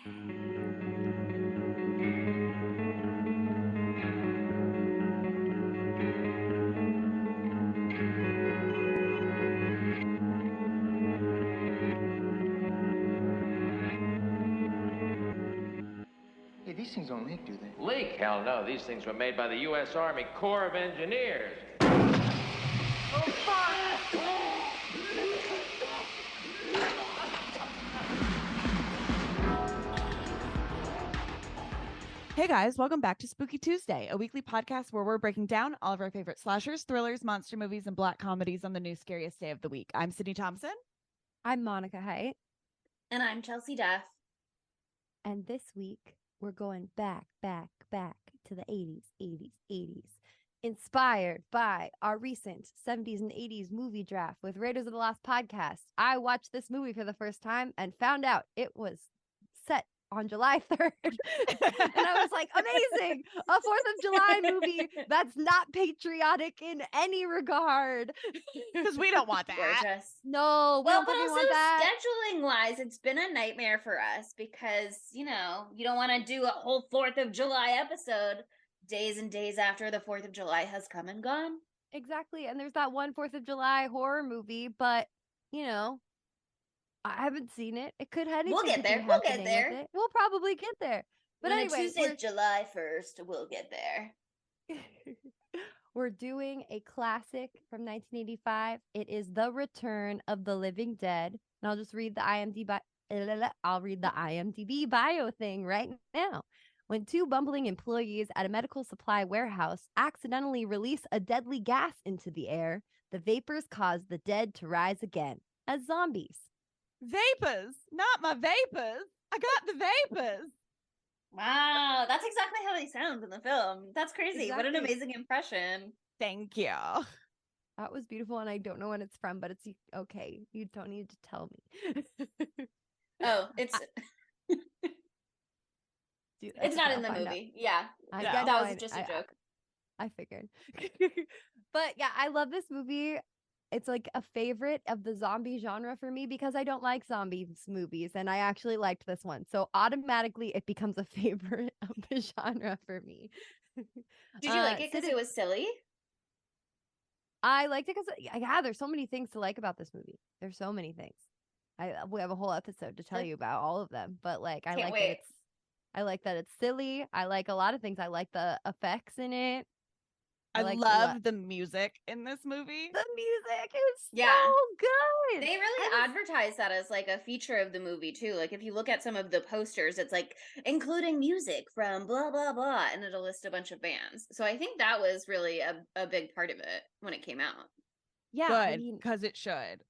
Hey, these things don't leak, do they? Leak? Hell no. These things were made by the U.S. Army Corps of Engineers. Hey guys, welcome back to Spooky Tuesday, a weekly podcast where we're breaking down all of our favorite slashers, thrillers, monster movies, and black comedies on the new scariest day of the week. I'm Sydney Thompson. I'm Monica Height. And I'm Chelsea Duff. And this week, we're going back to the 80s. Inspired by our recent 70s and 80s movie draft with Raiders of the Lost podcast, I watched this movie for the first time and found out it was set on July 3rd. And I was like, amazing! A 4th of July movie that's not patriotic in any regard. Because we don't want that. Gorgeous. No, we Well, don't but fucking also want that. scheduling wise, it's been a nightmare for us because, you don't want to do a whole 4th of July episode days and days after the 4th of July has come and gone. Exactly. And there's that one 4th of July horror movie, but, I haven't seen it. It could have anything. We'll get there. We'll get there. We'll probably get there. But when anyway, Tuesday's July 1st, we'll get there. We're doing a classic from 1985. It is The Return of the Living Dead. And I'll just read the IMDb bio thing right now. When two bumbling employees at a medical supply warehouse accidentally release a deadly gas into the air, the vapors cause the dead to rise again as zombies. Vapors, not my vapors. I got the vapors. Wow, that's exactly how they sound in the film. That's crazy. Exactly. What an amazing impression. Thank you. That was beautiful, and I don't know when it's from, but it's okay. You don't need to tell me. Oh, it's... Dude, it's not in the movie. Yeah. That was just a joke. I figured. But yeah, I love this movie. It's like a favorite of the zombie genre for me because I don't like zombies movies, and I actually liked this one. So automatically it becomes a favorite of the genre for me. Did you like it because it was silly? I liked it because, there's so many things to like about this movie. There's so many things. We have a whole episode to tell you about all of them, but like I like that it's silly. I like a lot of things. I like the effects in it. I love the music in this movie. The music is so good. They really advertise that as like a feature of the movie too. Like if you look at some of the posters, it's like including music from blah, blah, blah, and it'll list a bunch of bands. So I think that was really a big part of it when it came out. Yeah. Good, because it should.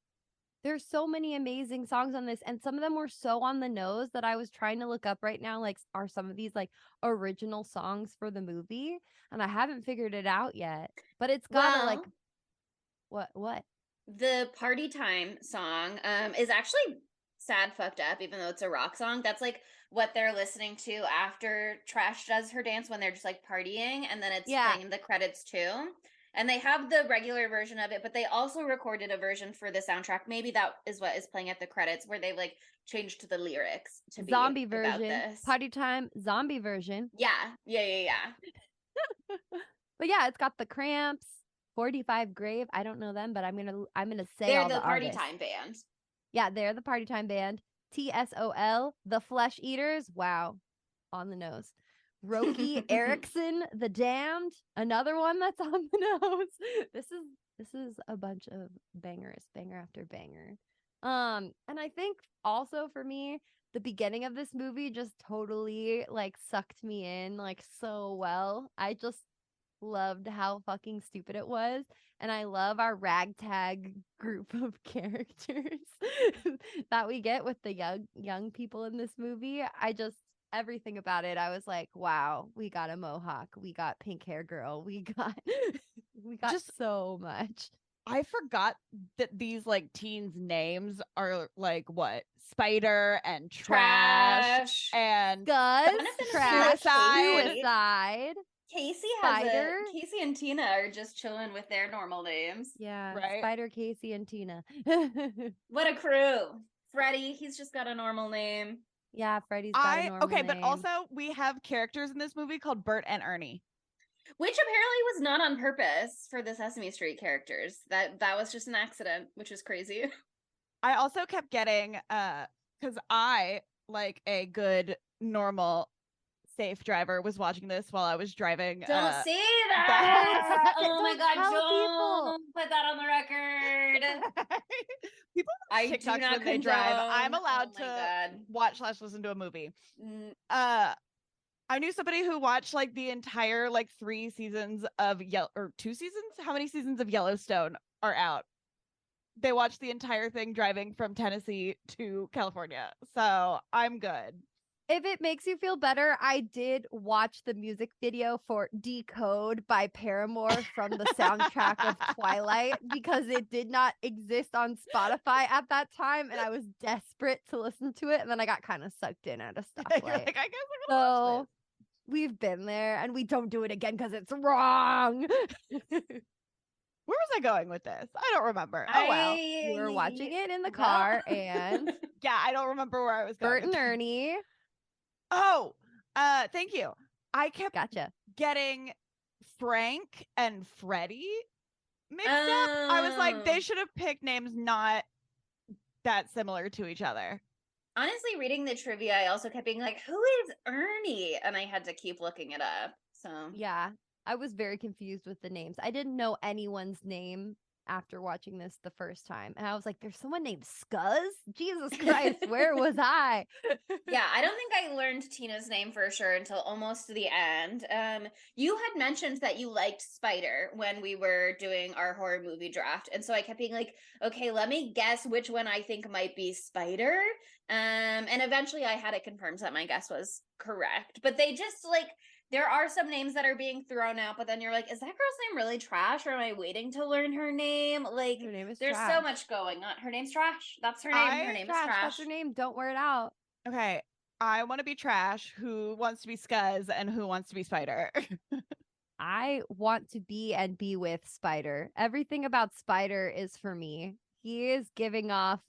There's so many amazing songs on this, and some of them were so on the nose that I was trying to look up right now, like, are some of these like original songs for the movie? And I haven't figured it out yet. But it's got what? The Party Time song is actually sad fucked up, even though it's a rock song. That's like what they're listening to after Trash does her dance when they're just like partying, and then it's playing the credits too. And they have the regular version of it, but they also recorded a version for the soundtrack. Maybe that is what is playing at the credits, where they've like changed the lyrics to be zombie about version, this. Party Time zombie version. Yeah. But yeah, it's got the Cramps, 45 Grave. I don't know them, but I'm gonna say they're all the Party artists. Time band. Yeah, they're the Party Time band. TSOL, the Flesh Eaters. Wow, on the nose. Roky Erickson, The Damned, another one that's on the nose. This is a bunch of bangers, banger after banger. And I think also for me, the beginning of this movie just totally like sucked me in like so well. I just loved how fucking stupid it was, and I love our ragtag group of characters that we get with the young people in this movie. Everything about it, I was like, wow, we got a mohawk, we got pink hair girl, we got just so much. I forgot that these like teens' names are like what? Spider and Trash and Gus, Trash, Suicide. Casey and Tina are just chilling with their normal names. Yeah, right? Spider, Casey, and Tina. What a crew. Freddy, he's just got a normal name. Yeah, Freddie's got a normal Okay, but name. also we have characters in this movie called Bert and Ernie. Which apparently was not on purpose for the Sesame Street characters. That was just an accident, which is crazy. I also kept getting because I, like a good normal safe driver, was watching this while I was driving. Don't say that. back- Oh my Don't god, tell don't put that on the record. People I watch do TikToks not when they drive. I'm condone- allowed oh my to God. watch / listen to a movie. Mm, I knew somebody who watched like the entire like 3 seasons of or 2 seasons. How many seasons of Yellowstone are out? They watched the entire thing driving from Tennessee to California. So I'm good. If it makes you feel better, I did watch the music video for Decode by Paramore from the soundtrack of Twilight because it did not exist on Spotify at that time, and I was desperate to listen to it, and then I got kind of sucked in at a You're stoplight. like, I guess I'm gonna watch So we've been there, and we don't do it again because it's wrong. this. Where was I going with this? I don't remember. Oh well. You were watching it in the Well- car, and Yeah, I don't remember where I was going. Bert with and this. Ernie. Oh, thank you. I kept Gotcha. getting Frank and Freddie mixed up. I was like, they Oh. should have picked names not that similar to each other. Honestly, reading the trivia, I also kept being like, who is Ernie? And I had to keep looking it up. So Yeah, I was very confused with the names. I didn't know anyone's name after watching this the first time. And I was like, there's someone named Scuzz? Jesus Christ, where was I? yeah, I don't think I learned Tina's name for sure until almost the end. You had mentioned that you liked Spider when we were doing our horror movie draft. And so I kept being like, okay, let me guess which one I think might be Spider. And eventually I had it confirmed that my guess was correct. But they just like, there are some names that are being thrown out, but then you're like, is that girl's name really trash? Or am I waiting to learn her name? Like, Her name is there's so Trash. much going on. Her name's Trash. That's her name. Her name is Trash. Trash. That's her name. Don't wear it out. Okay. I want to be Trash. Who wants to be Scuzz and who wants to be Spider? I want to be and be with Spider. Everything about Spider is for me. He is giving off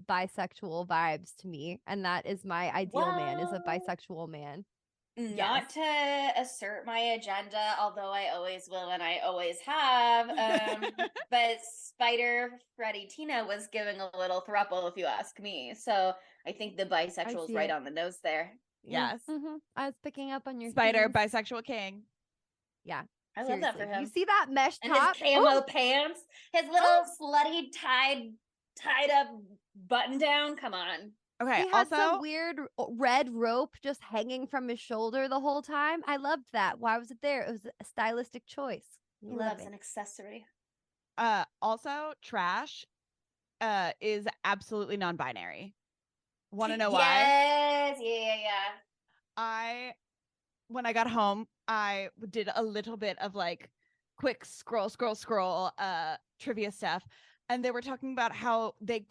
bisexual vibes to me, and that is my ideal man, is a Well, bisexual man. Not to assert my agenda, although I always will and I always have. But Spider Freddy Tina was giving a little throuple, if you ask me. So I think the bisexual is see right it. on the nose there. Yes. Mhm. I was picking up on your Spider, themes. bisexual king. Yeah. I love that for seriously. him. You see that mesh And top? his camo Ooh! pants, his little slutty tied up button down. Come on. Okay. He had Also, some weird red rope just hanging from his shoulder the whole time. I loved that. Why was it there? It was a stylistic choice. He Love loves it. an accessory. also Trash is absolutely non-binary. Want to know why? Yes. Yeah. When I got home, I did a little bit of like quick scroll trivia stuff, and they were talking about how they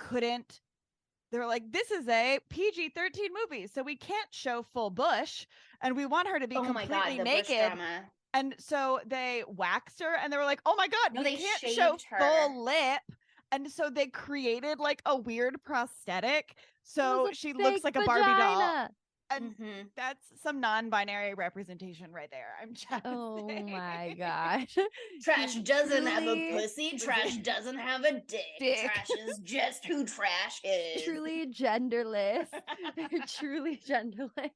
were like, this is a PG-13 movie, so we can't show full bush, and we want her to be Oh my god, completely the bush naked. drama. And so they waxed her, and they were like, oh my god, No, we they can't show shaved her. full lip. And so they created like a weird prosthetic, It so was a she looks fake like a Barbie doll. vagina. And Mhm. that's some non-binary representation right there. I'm just Oh saying. my gosh. Trash He's doesn't have a truly- pussy. Trash doesn't have a dick. Trash is just who trash is. Truly genderless. Truly genderless.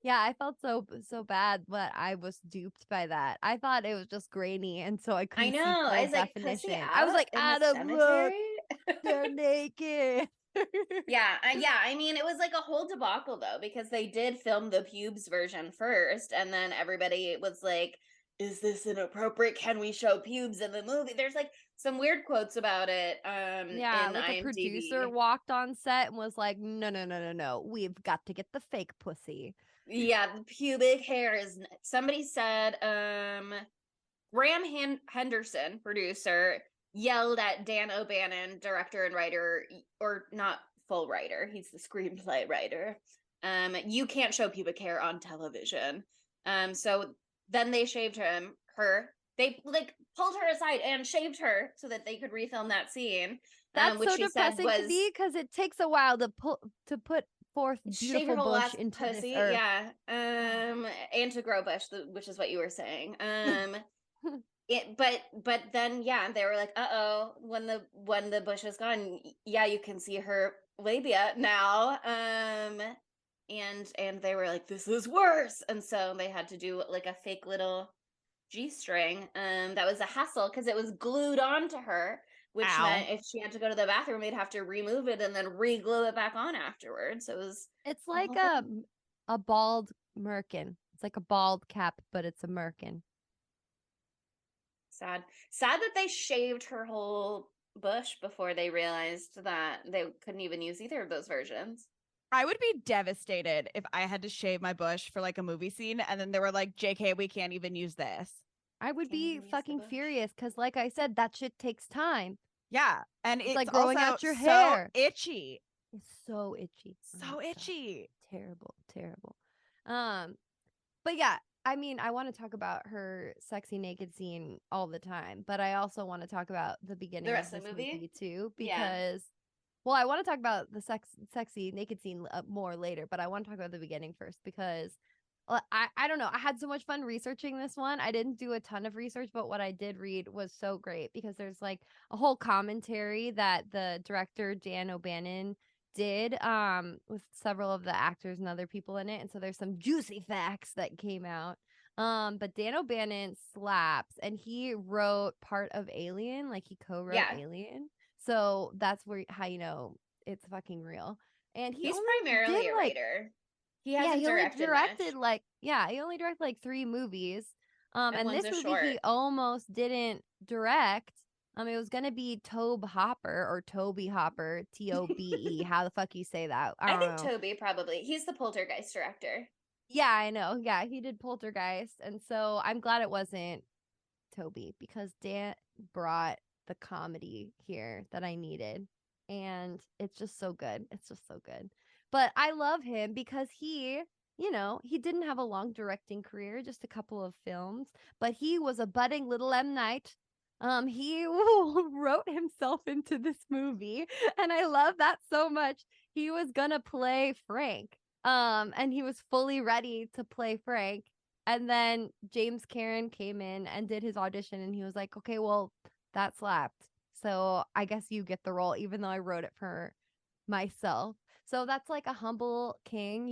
Yeah, I felt so bad, but I was duped by that. I thought it was just grainy, and so I couldn't I see know. full I was like, definition. pussy I was out like, in the Adam, look, cemetery? they're naked. Yeah. I mean, it was like a whole debacle though, because they did film the pubes version first, and then everybody was like, "Is this inappropriate? Can we show pubes in the movie?" There's like some weird quotes about it. Yeah, in like a IMDb. producer walked on set and was like, no, we've got to get the fake pussy. Yeah, the pubic hair is. Somebody said, Graham Henderson, producer, yelled at Dan O'Bannon, director and writer, or not full writer. He's the screenplay writer. You can't show pubic hair on television. So then they shaved her. They like pulled her aside and shaved her so that they could refilm that scene. That's which so she said depressing was to me because it takes a while to put forth shave beautiful your whole bush ass into this pussy, earth. yeah. And to grow bush, which is what you were saying. But then yeah, they were like, uh-oh, when the bush is gone, yeah, you can see her labia now. And they were like, this is worse. And so they had to do like a fake little G-string. That was a hassle because it was glued onto her, which Ow. meant if she had to go to the bathroom, they'd have to remove it and then re-glue it back on afterwards. So it was It's a like whole thing. a bald merkin. It's like a bald cap, but it's a merkin. Sad. Sad that they shaved her whole bush before they realized that they couldn't even use either of those versions. I would be devastated if I had to shave my bush for like a movie scene and then they were like, JK, we can't even use this. I would Can't even be use the fucking bush. furious because, like I said, that shit takes time. Yeah. And It's it's like growing also out your so hair. itchy. It's so itchy. Oh So my God. itchy. Terrible, terrible. But yeah, I mean, I want to talk about her sexy naked scene all the time, but I also want to talk about the beginning The rest of of this the movie? too, Yeah. because, well, I want to talk about the sexy naked scene more later, but I want to talk about the beginning first because I don't know. I had so much fun researching this one. I didn't do a ton of research, but what I did read was so great because there's like a whole commentary that the director Dan O'Bannon did with several of the actors and other people in it, and so there's some juicy facts that came out. But Dan O'Bannon slaps, and he wrote part of Alien, like he co-wrote Yeah. Alien, so that's where how you know it's fucking real. And he He's only primarily did a like writer. He yeah, hasn't he only directed directed much. like he only directed like 3 movies. And And one's this a movie short. he almost didn't direct. It was gonna be Tobe Hopper or Toby Hopper, Tobe. How the fuck you say that? I I don't think know. Toby probably. He's the Poltergeist director. Yeah, I know. Yeah, he did Poltergeist, and so I'm glad it wasn't Toby because Dan brought the comedy here that I needed. And it's just so good. It's just so good. But I love him because he, he didn't have a long directing career, just a couple of films, but he was a budding little M. Night. He wrote himself into this movie, and I love that so much. He was gonna play Frank. And he was fully ready to play Frank. And then James Cameron came in and did his audition, and he was like, okay, well, that slapped. So I guess you get the role, even though I wrote it for myself. So that's like a humble king,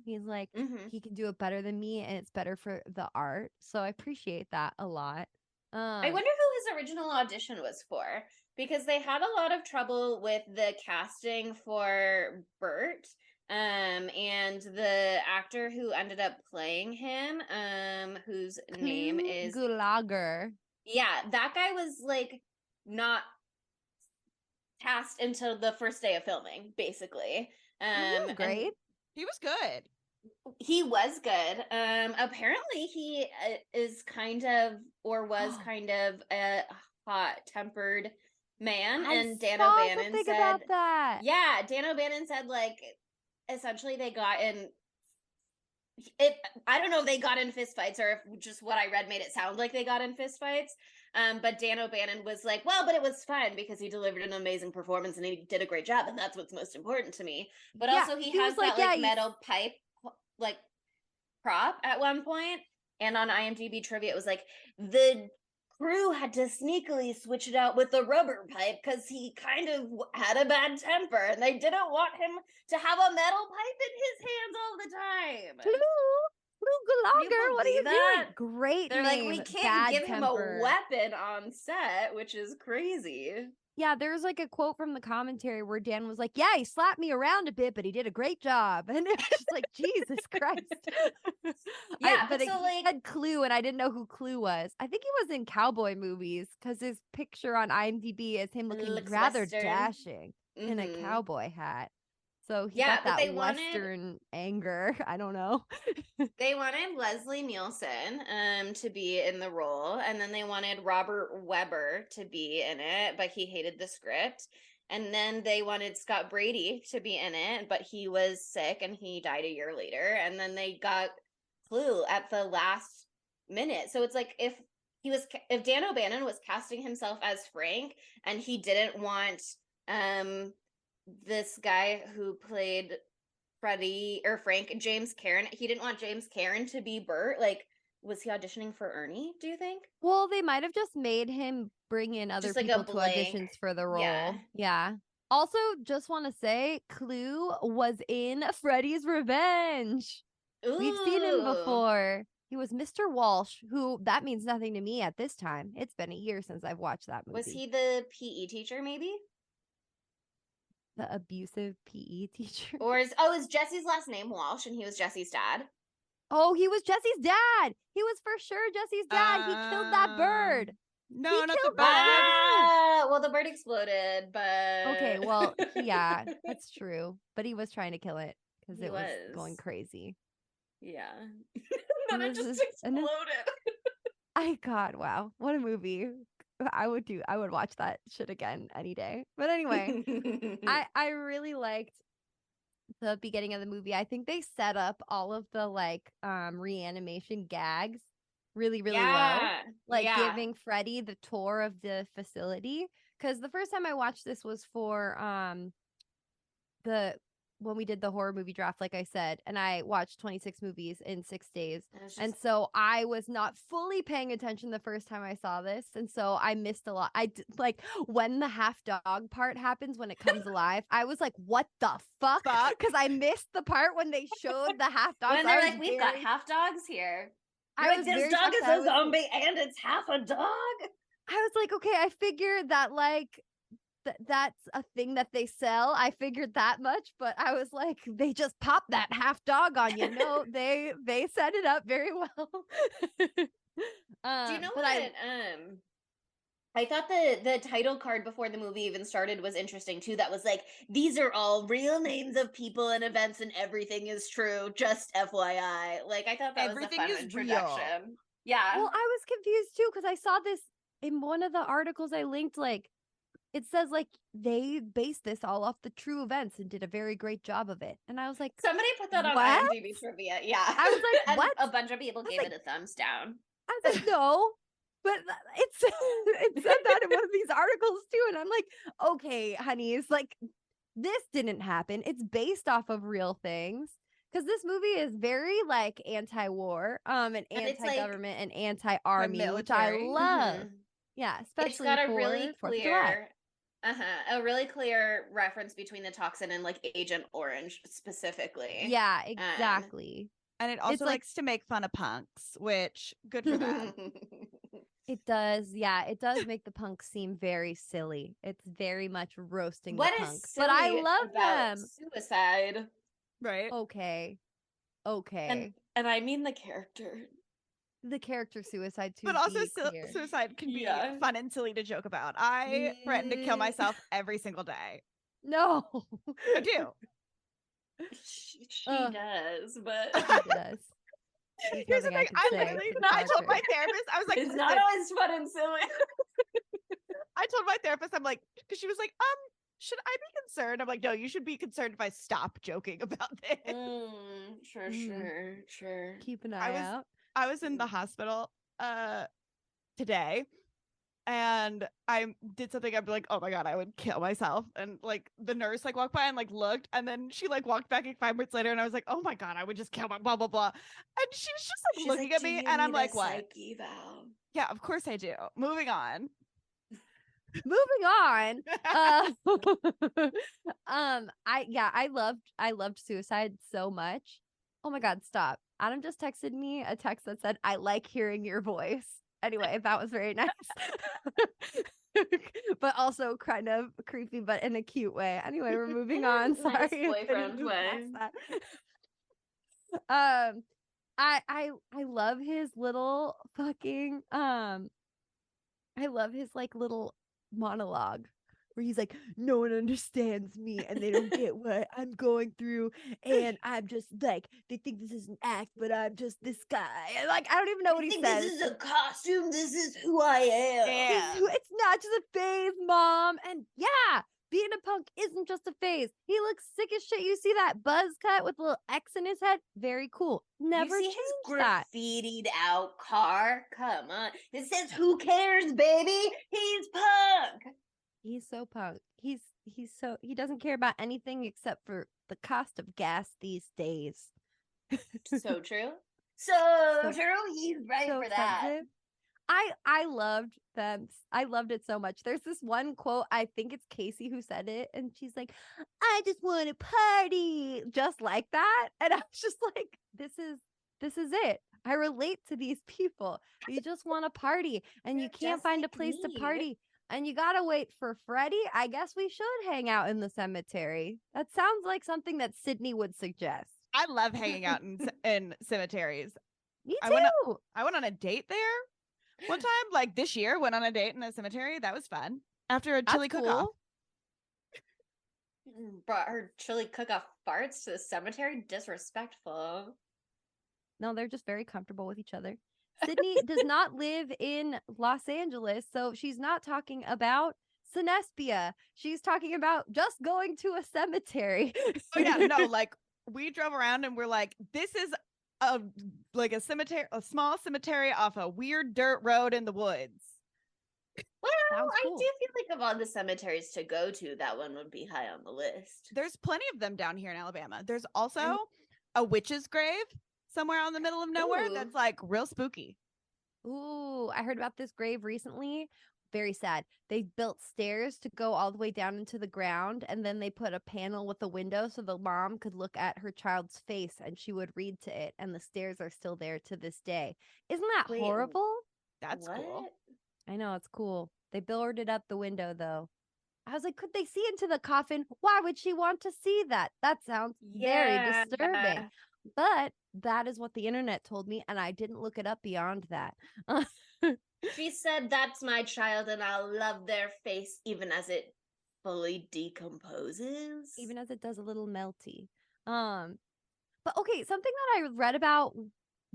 He's like, Mm-hmm. he can do it better than me, and it's better for the art. So I appreciate that a lot. I wonder who his original audition was for because they had a lot of trouble with the casting for Bert. And the actor who ended up playing him, whose name is Gulager. yeah, that guy was like not cast until the first day of filming, basically. He was great. And He was good. he was good. Apparently he is kind of or was kind of a hot-tempered man. And Dan saw O'Bannon something said, about that. yeah, Dan O'Bannon said like essentially they got in it. I don't know if they got in fistfights or if just what I read made it sound like they got in fistfights. But Dan O'Bannon was like, well, but it was fun because he delivered an amazing performance and he did a great job, and that's what's most important to me. But Yeah, also he he has was like, that like yeah, metal pipe like prop at one point, and on IMDb trivia it was like the crew had to sneakily switch it out with the rubber pipe because he kind of had a bad temper and they didn't want him to have a metal pipe in his hands all the time. Blue Can you Gulager, what are you believe that? doing? Great They're name. like, we can't bad give temper. him a weapon on set, which is crazy. Yeah, there's like a quote from the commentary where Dan was like, yeah, he slapped me around a bit, but he did a great job. And it was just like, Jesus Christ. Yeah, but but so he like said Clue, and I didn't know who Clue was. I think he was in cowboy movies because his picture on IMDb is him looking looks rather Western. dashing in a Mhm. cowboy hat. So he Yeah, got but that they wanted Western anger. I don't know. they wanted Leslie Nielsen to be in the role, and then they wanted Robert Webber to be in it, but he hated the script. And then they wanted Scott Brady to be in it, but he was sick and he died a year later. And then they got Clue at the last minute. So it's like if Dan O'Bannon was casting himself as Frank and he didn't want this guy who played Freddie or Frank, James Karen, he didn't want James Karen to be Bert. Like, was he auditioning for Ernie, do you think? Well, they might have just made him bring in other Just like a people to blank. auditions for the role. Yeah. Yeah. Also, just want to say, Clue was in Freddy's Revenge. We've seen him Ooh. before. He was Mr. Walsh, who that means nothing to me at this time. It's been a year since I've watched that movie. Was he the PE teacher, maybe? The abusive PE teacher? Or is Jesse's last name Walsh and he was Jesse's dad? Oh, he was Jesse's dad. He was for sure Jesse's dad. He killed that bird. No, He not the killed bird. Ah, well, the bird exploded, but Okay, well, yeah, that's true. But he was trying to kill it because He it was was. going crazy. yeah. Then it was just just- and exploded. God, wow, what a movie! I would watch that shit again any day. But anyway, I really liked the beginning of the movie. I think they set up all of the like reanimation gags really well, like giving Freddie the tour of the facility, because the first time I watched this was for when we did the horror movie draft, like I said, and I watched 26 movies in 6 days. And so I was not fully paying attention the first time I saw this. And so I missed a lot. Like when the half dog part happens, when it comes alive, I was like, what the fuck? Because I missed the part when they showed the half dogs. when they're like, we've got half dogs here. I Like, was this very dog shocked is that I a was- zombie and it's half a dog. I was like, okay, I figured that like that's a thing that they sell. I figured that much, but I was like, they just pop that half dog on you. No, they set it up very well. Do you know but what? I thought the title card before the movie even started was interesting too. That was like, these are all real names of people and events, and everything is true. Just FYI. Like, I thought that Everything was a fun is introduction. real. Yeah. Well, I was confused too because I saw this in one of the articles I linked. Like, it says like they based this all off the true events and did a very great job of it. And I was like, Somebody put that on what? IMDb trivia. Yeah. I was like, And what? a bunch of people gave like- it a thumbs down. I was like, no, but it said that in one of these articles too. And I'm like, okay, honey, it's like, this didn't happen. It's based off of real things. Because this movie is very like anti-war, and it's, like, anti-government and anti-army, which I military. love. Mhm. Yeah, It's especially got a for really 4th of July. clear a really clear reference between the toxin and like Agent Orange specifically. Yeah, exactly. And it also like- likes to make fun of punks, which good for them. It does. Yeah, it does make the punks seem very silly. It's very much roasting What the is punks. But I silly love about them. suicide? Right? Okay. And I mean the character. The character suicide too. But also suicide can be Yeah. fun and silly to joke about. I threaten to kill myself every single day. No. I do. She Ugh. does, but He does. There's Here's the nothing thing. I I can say literally, to the I told my character. therapist, I was like, it's not "Listen," always fun and silly. I told my therapist, I'm like, because she was like, should I be concerned? I'm like, no, you should be concerned if I stop joking about this. Sure, Mm. sure. Keep an I eye was- out. I was in the hospital today, and I did something I'd be like, oh my god, I would kill myself. And like the nurse like walked by and like looked, and then she like walked back like 5 minutes later, and I was like, oh my god, I would just kill my blah blah blah. And she was just like She's looking like, at "Do me, you and I'm need a like, what? psych eval?" Yeah, of course I do. Moving on. Moving on. I loved suicide so much. Oh my god, stop. Adam just texted me a text that said, I like hearing your voice. Anyway, that was very nice. But also kind of creepy, but in a cute way. Anyway, we're moving on. Nice Sorry. I couldn't boyfriend move way. past that. I love his little fucking I love his like little monologue where he's like, no one understands me and they don't get what I'm going through, and I'm just like, they think this is an act, but I'm just this guy. And like, I don't even know what he says. This is a costume. This is who I am. Yeah. It's not just a phase, Mom. And yeah, being a punk isn't just a phase. He looks sick as shit. You see that buzz cut with a little X in his head? Very cool. Never you see changed his that. graffitied out car? Come on. It says, who cares, baby? He's punk. He's so punk. He's he doesn't care about anything except for the cost of gas these days. So true. So So- true. He's right so for that. expensive. I loved them. I loved it so much. There's this one quote, I think it's Casey who said it, and she's like, I just want to party, just like that. And I was just like, this is it. I relate to these people. You just want to party and you You're can't just find a like place to me. party. And you gotta wait for Freddie. I guess we should hang out in the cemetery. That sounds like something that Sydney would suggest. I love hanging out in cemeteries. Me I too. went on a date there one time, like this year. Went on a date in a cemetery. That was fun. After a That's chili cook-off. Brought her chili cook-off farts to the cemetery. Disrespectful. No, they're just very comfortable with each other. Sydney does not live in Los Angeles, so she's not talking about Sinespia. She's talking about just going to a cemetery. Oh yeah, no, like we drove around and we're like, this is a cemetery, a small cemetery off a weird dirt road in the woods. Well, Sounds I cool. do feel like of all the cemeteries to go to, that one would be high on the list. There's plenty of them down here in Alabama. There's also a witch's grave somewhere out in the middle of nowhere Ooh. that's like real spooky. Ooh, I heard about this grave recently. Very sad. They built stairs to go all the way down into the ground, and then they put a panel with a window so the mom could look at her child's face and she would read to it. And the stairs are still there to this day. Isn't that Wait, horrible? That's cool. What? I know, it's cool. They boarded up the window though. I was like, could they see into the coffin? Why would she want to see that? That sounds very disturbing. But that is what the internet told me, and I didn't look it up beyond that. She said, that's my child, and I'll love their face even as it fully decomposes. Even as it does a little melty. But okay, something that I read about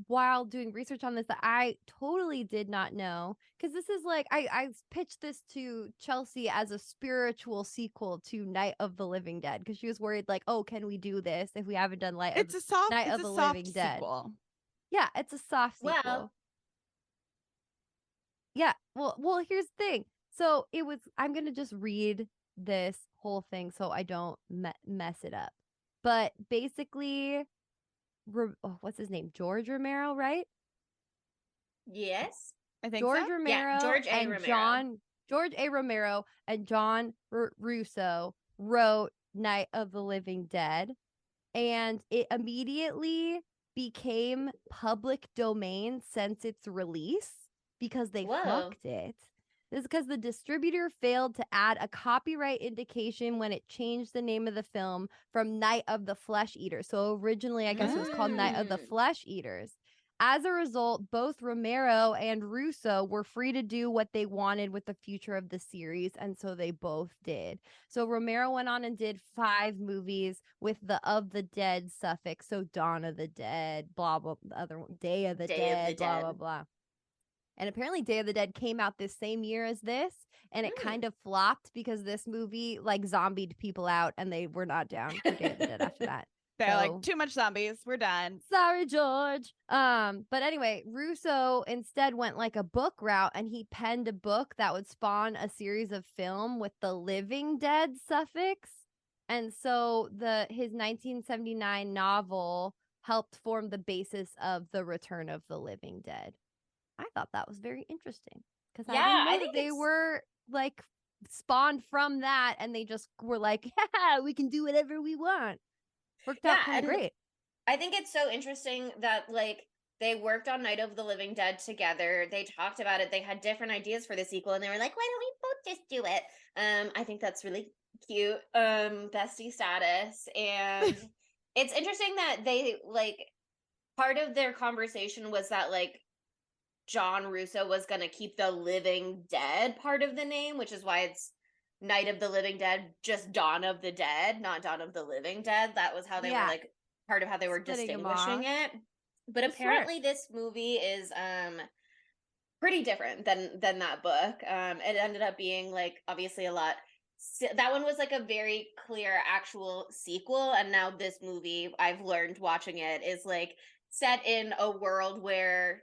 while doing research on this that I totally did not know, because this is like I pitched this to Chelsea as a spiritual sequel to Night of the Living Dead, because she was worried like, oh, can we do this if we haven't done Night of the Living Dead? Sequel. Yeah, it's a soft sequel. Well, Yeah, well, here's the thing. So I'm going to just read this whole thing so I don't mess it up. But basically, what's his name? George Romero, right? yes. I think George so. Romero George A. and Romero. George A. Romero and John Russo wrote Night of the Living Dead, and it immediately became public domain since its release because they Whoa. fucked it. This is because the distributor failed to add a copyright indication when it changed the name of the film from Night of the Flesh Eaters. So originally, I guess it was called Night of the Flesh Eaters. As a result, both Romero and Russo were free to do what they wanted with the future of the series, and so they both did. So Romero went on and did 5 movies with the of the dead suffix, so Dawn of the Dead, blah, blah, the other one, Day of the Dead, blah, blah, blah. And apparently Day of the Dead came out this same year as this, and it kind of flopped because this movie like zombied people out, and they were not down for Day of the Dead after that. They're like, too much zombies. We're done. Sorry, George. But anyway, Russo instead went like a book route, and he penned a book that would spawn a series of film with the Living Dead suffix. And so his 1979 novel helped form the basis of the Return of the Living Dead. I thought that was very interesting because I didn't know that they were like spawned from that, and they just were like, yeah, we can do whatever we want. Worked out kind of great. I think it's so interesting that like they worked on Night of the Living Dead together. They talked about it. They had different ideas for the sequel, and they were like, why don't we both just do it? I think that's really cute. Bestie status. And it's interesting that they like part of their conversation was that like John Russo was going to keep the Living Dead part of the name, which is why it's Night of the Living Dead, just Dawn of the Dead, not Dawn of the Living Dead. That was how they were like part of how they were distinguishing it. But apparently this movie is pretty different than that book. It ended up being like obviously a lot. That one was like a very clear actual sequel, and now this movie, I've learned watching it, is like set in a world where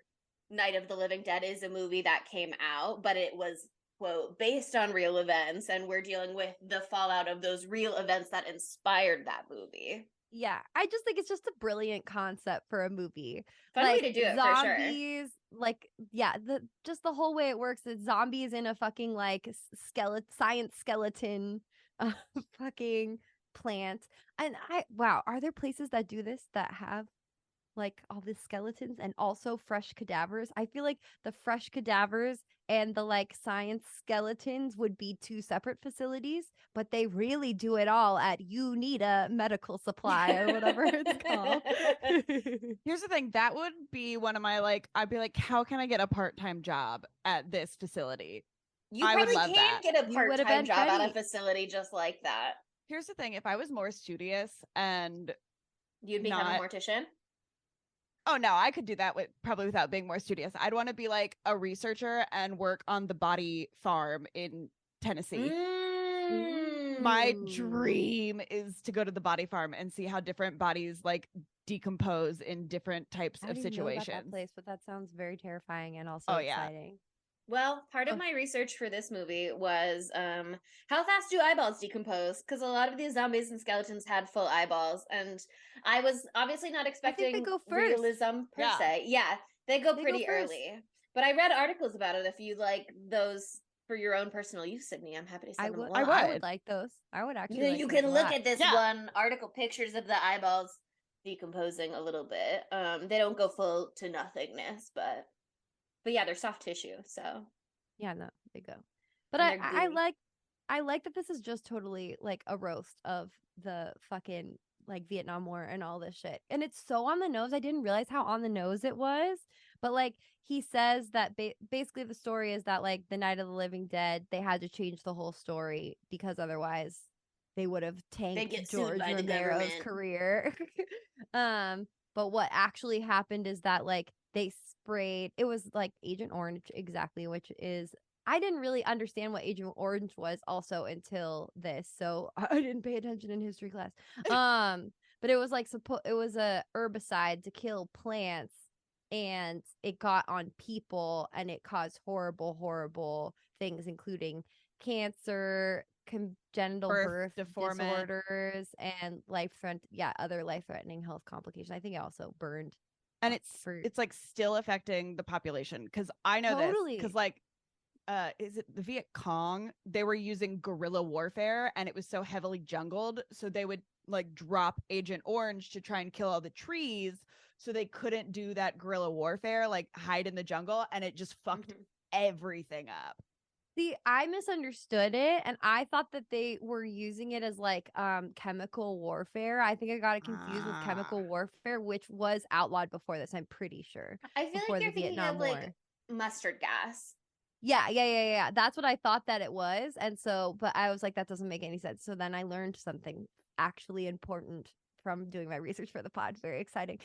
Night of the Living Dead is a movie that came out, but it was quote, based on real events, and we're dealing with the fallout of those real events that inspired that movie. Yeah, I just think it's just a brilliant concept for a movie. Fun like way to do it, for sure. zombies, like the whole way it works is zombies in a fucking like science skeleton fucking plant. And are there places that do this that have like all the skeletons and also fresh cadavers? I feel like the fresh cadavers and the like science skeletons would be two separate facilities, but they really do it all at UNITA Medical Supply or whatever it's called. Here's the thing, that would be one of my like, I'd be like, how can I get a part-time job at this facility? You I would probably love can that. get a You would've part-time been job at a ready. facility just like that. Here's the thing, if I was more studious and You'd become a not- mortician. oh no, I could do that probably without being more studious. I'd want to be like a researcher and work on the body farm in Tennessee. My Ooh. dream is to go to the body farm and see how different bodies like decompose in different types I of don't even know about situations. that place, but that sounds very terrifying and also Oh, yeah. exciting. Well, part of Oh. my research for this movie was how fast do eyeballs decompose? Because a lot of these zombies and skeletons had full eyeballs, and I was obviously not they expecting go first. realism per Yeah. se. Yeah, they go They go pretty first. early. But I read articles about it. If you like those for your own personal use, Sydney, I'm happy to I send them would, along. I would would. like those. I would actually. You, like you those can a look lot. at this Yeah. one article, pictures of the eyeballs decomposing a little bit. They don't go full to nothingness, but yeah, they're soft tissue, so. Yeah, no, they go. But And I they're gooey. like that this is just totally like a roast of the fucking like Vietnam War and all this shit. And it's so on the nose. I didn't realize how on the nose it was. But like he says that basically the story is that like the Night of the Living Dead, they had to change the whole story because otherwise they would have tanked get sued George by the Romero's government. career. But what actually happened is that like they sprayed, it was like Agent Orange exactly, which is I didn't really understand what Agent Orange was also until this, so I didn't pay attention in history class. But it was like it was a herbicide to kill plants, and it got on people, and it caused horrible things, including cancer, congenital birth deformity, disorders, and other life-threatening health complications. I think it also burned. and it's like still affecting the population because I know Totally. this because like is it the Viet Cong? They were using guerrilla warfare and it was so heavily jungled, so they would like drop Agent Orange to try and kill all the trees, so they couldn't do that guerrilla warfare, like hide in the jungle, and it just fucked everything up. See, I misunderstood it, and I thought that they were using it as like chemical warfare. I think I got it confused with chemical warfare, which was outlawed before this. I'm pretty sure. I feel before like you're the thinking Vietnam of War. like mustard gas. Yeah. That's what I thought that it was, and so, but I was like, that doesn't make any sense. So then I learned something actually important from doing my research for the pod. Very exciting.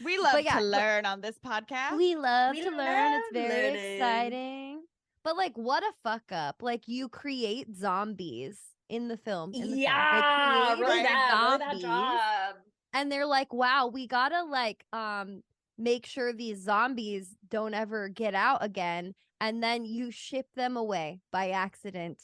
We love to learn on this podcast. We love to learn. It's love very learning. exciting. But like, what a fuck up! Like, you create zombies in the film. Yeah, they really create bad zombies, job. and they're like, "Wow, we gotta like make sure these zombies don't ever get out again." And then you ship them away by accident.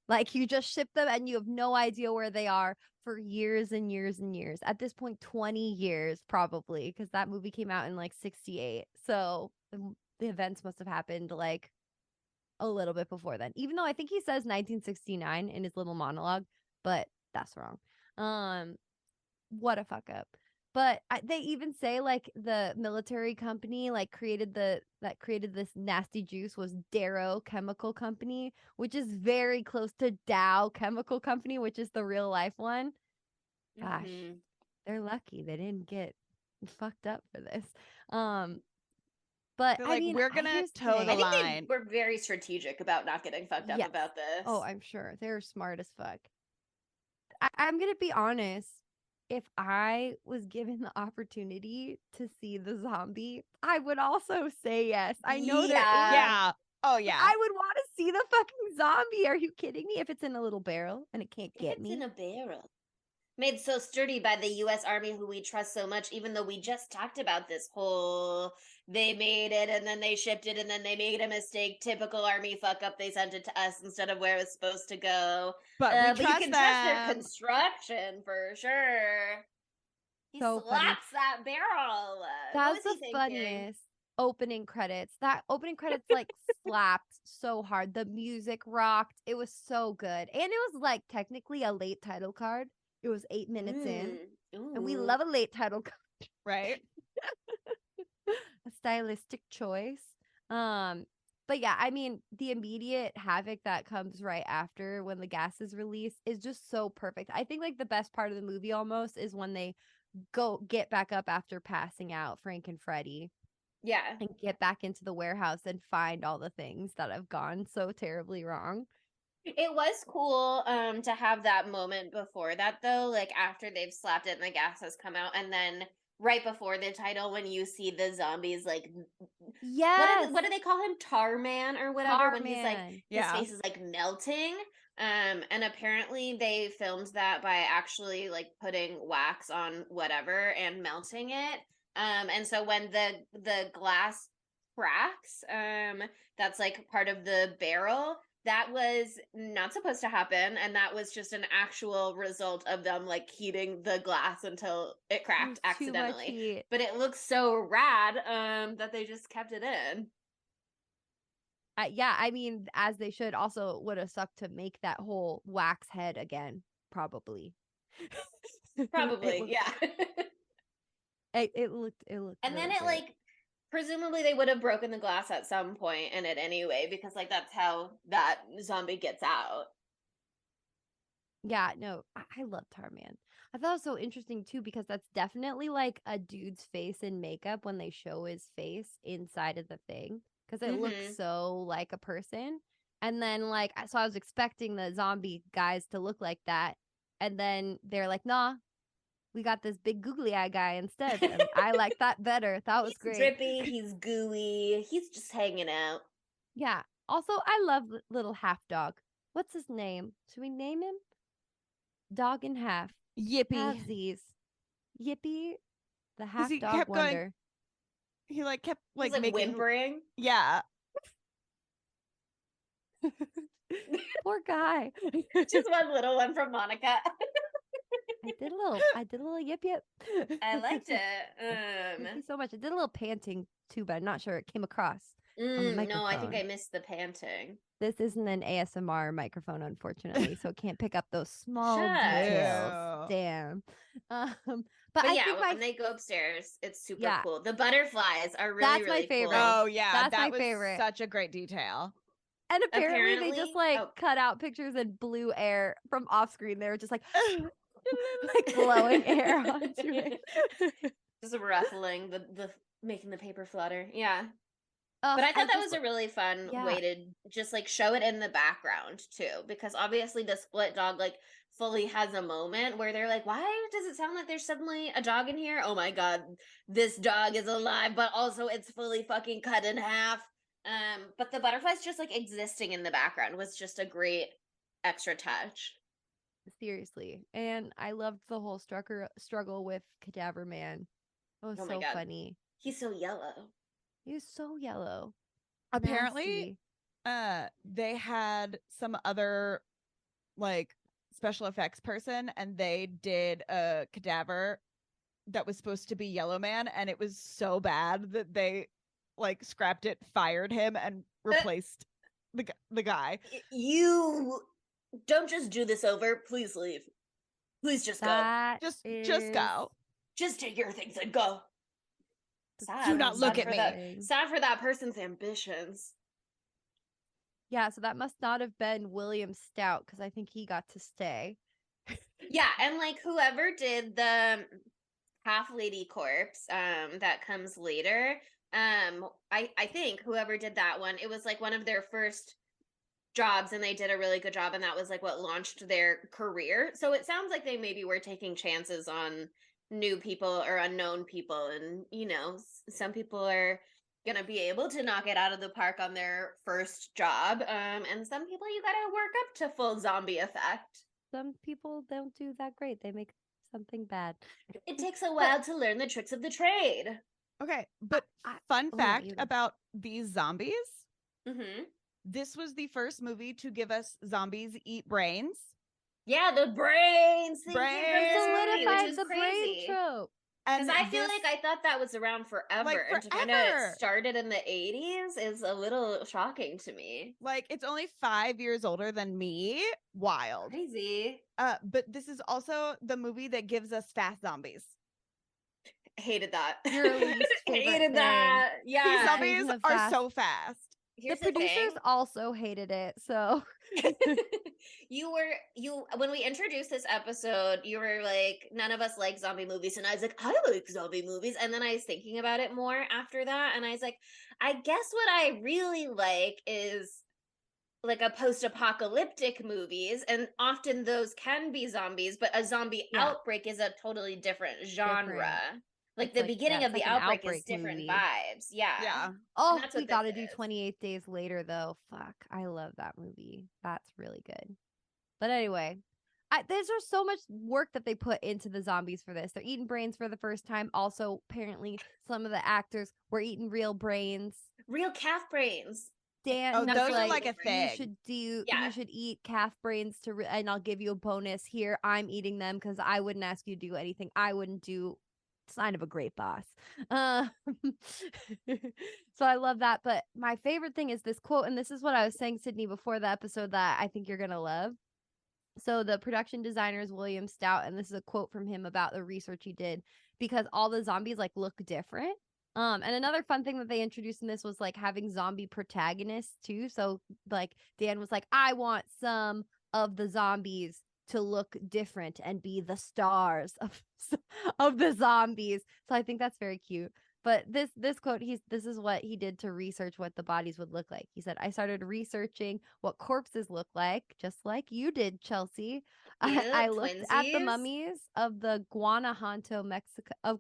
Like, you just ship them, and you have no idea where they are for years and years and years. At this point, 20 years probably, because that movie came out in like 68. So the events must have happened like a little bit before then, even though I think he says 1969 in his little monologue, but that's wrong. What a fuck up. But they even say like the military company like created this nasty juice was Darrow Chemical Company, which is very close to Dow Chemical Company, which is the real life one. Gosh, they're lucky they didn't get fucked up for this. But like, I mean, we're gonna toe the I think line. they were very strategic about not getting fucked up Yes. about this. Oh, I'm sure they're smart as fuck. I'm gonna be honest. If I was given the opportunity to see the zombie, I would also say yes. I know there is. Yeah. Oh yeah. I would want to see the fucking zombie. Are you kidding me? If it's in a little barrel and it can't get it's me. in a barrel. Made so sturdy by the U.S. Army, who we trust so much, even though we just talked about this whole they made it and then they shipped it and then they made a mistake. Typical Army fuck up. They sent it to us instead of where it was supposed to go. But we But you trust can trust their them. construction for sure. He So funny. slaps that barrel. What That was was he the thinking? funniest opening credits. That opening credits like slapped so hard. The music rocked. It was so good. And it was like technically a late title card. It was 8 minutes in. And we Ooh. love a late title card. Right? A stylistic choice. But yeah, I mean, the immediate havoc that comes right after when the gas is released is just so perfect. I think like the best part of the movie almost is when they get back up after passing out, Frank and Freddie, Yeah. and get back into the warehouse and find all the things that have gone so terribly wrong. It was cool to have that moment before that though, like after they've slapped it and the gas has come out, and then right before the title when you see the zombies like Yes. what do they call him? Tar Man or whatever, when he's like Tarman. Yeah. his face is like melting. And apparently they filmed that by actually like putting wax on whatever and melting it. And so when the glass cracks, that's like part of the barrel, that was not supposed to happen, and that was just an actual result of them like heating the glass until it cracked There's too much accidentally. heat. But it looks so rad that they just kept it in. Yeah, I mean, as they should. Also, would have sucked to make that whole wax head again, probably. Probably, yeah. It looked. And then really it great. like presumably they would have broken the glass at some point in it anyway, because like that's how that zombie gets out. Yeah, no, I love Tarman. I thought it was so interesting too because that's definitely like a dude's face in makeup when they show his face inside of the thing because it Mhm. looks so like a person. And then like so I was expecting the zombie guys to look like that, and then they're like, "Nah, we got this big googly eye guy instead." And I like that better. That was He's great. drippy, he's gooey, he's just hanging out. Yeah. Also, I love little half dog. What's his name? Should we name him? Dog in half. Yippee. Halvesies. Yippee, the half he dog kept going- wonder. He like kept He's like like making whimpering. Yeah. Poor guy. Just one little one from Monica. I did a little yip yip. I liked it. Thank you so much. I did a little panting too, but I'm not sure it came across. On the No, I think microphone. I missed the panting. This isn't an ASMR microphone, unfortunately, so it can't pick up those small Shucks. details. Ew. Damn. But But I yeah, think when they go upstairs, it's super Yeah. cool. The butterflies are really, That's my really favorite. cool. Oh yeah, That's that my was favorite. such a great detail. and apparently they just Apparently- like oh. cut out pictures in blue air from off screen. They were just like like blowing air onto it. Just ruffling the making the paper flutter. Yeah. Ugh, But I thought that just was a really fun yeah. way to just like show it in the background too, because obviously the split dog like fully has a moment where they're like, why does it sound like there's suddenly a dog in here? Oh my god, this dog is alive, but also it's fully fucking cut in half. But the butterflies just like existing in the background was just a great extra touch. seriously. And I loved the whole struggle with Cadaver Man. It was Oh my so God. funny. He's so yellow. He was so yellow. Apparently, Nasty. they had some other like special effects person and they did a cadaver that was supposed to be Yellow Man, and it was so bad that they like scrapped it, fired him, and replaced the guy. You don't just do this over. Please leave. Please just go. That Just is go. Just take your things and go. Sad. Do not look Sad at for me. that- Sad for that person's ambitions. Yeah, so that must not have been William Stout because I think he got to stay. Yeah, and like whoever did the half lady corpse that comes later, I think whoever did that one, it was like one of their first jobs and they did a really good job, and that was like what launched their career. So it sounds like they maybe were taking chances on new people or unknown people, and you know, some people are gonna be able to knock it out of the park on their first job, and some people you gotta work up to full zombie effect. Some people don't do that great. They make something bad. It takes a while to learn the tricks of the trade. Okay, but I- fun oh, fact you go. about these zombies. Mm-hmm. This was the first movie to give us zombies eat brains. Yeah, the brains thing came from Brains. this movie, which Solidified is the brain crazy. trope. Because And I feel this- like I thought that was around forever. Like, And to find out forever. it started in the 80s is a little shocking to me. like it's only 5 years older than me. Wild. Crazy. But this is also the movie that gives us fast zombies. Hated that. Your least favorite Hated thing. that. These Yeah. zombies Speaking of are fast, so fast. Here's the producers thing. also hated it. So you when we introduced this episode, you were like, none of us like zombie movies, and I was like, I like zombie movies. And then I was thinking about it more after that, and I was like, I guess what I really like is like a post-apocalyptic movies, and often those can be zombies, but a zombie Yeah. outbreak is a totally different genre. Different. Like It's the like- beginning yeah, of it's the like an outbreak is outbreak different movie. vibes. Yeah. oh, that's we what got to this do is. 28 Days Later though. Fuck, I love that movie. That's really good. But anyway, there's just so much work that they put into the zombies for this. They're eating brains for the first time. Also, apparently, some of the actors were eating real brains. Real calf brains. Dan, Oh, was those are like a you thing. should Yeah. you should eat calf brains and I'll give you a bonus. Here, I'm eating them because I wouldn't ask you to do anything I wouldn't do. Sign of a great boss. So I love that. But my favorite thing is this quote, and this is what I was saying, Sydney, before the episode that I think you're gonna love. So the production designer is William Stout, and this is a quote from him about the research he did because all the zombies like look different. And another fun thing that they introduced in this was like having zombie protagonists too. So like Dan was like, I want some of the zombies to look different and be the stars of the zombies. So I think that's very cute. But this quote, this is what he did to research what the bodies would look like. He said, I started researching what corpses look like, just like you did, Chelsea. I looked at the twinsies. mummies of the Guanajuato, Mexico,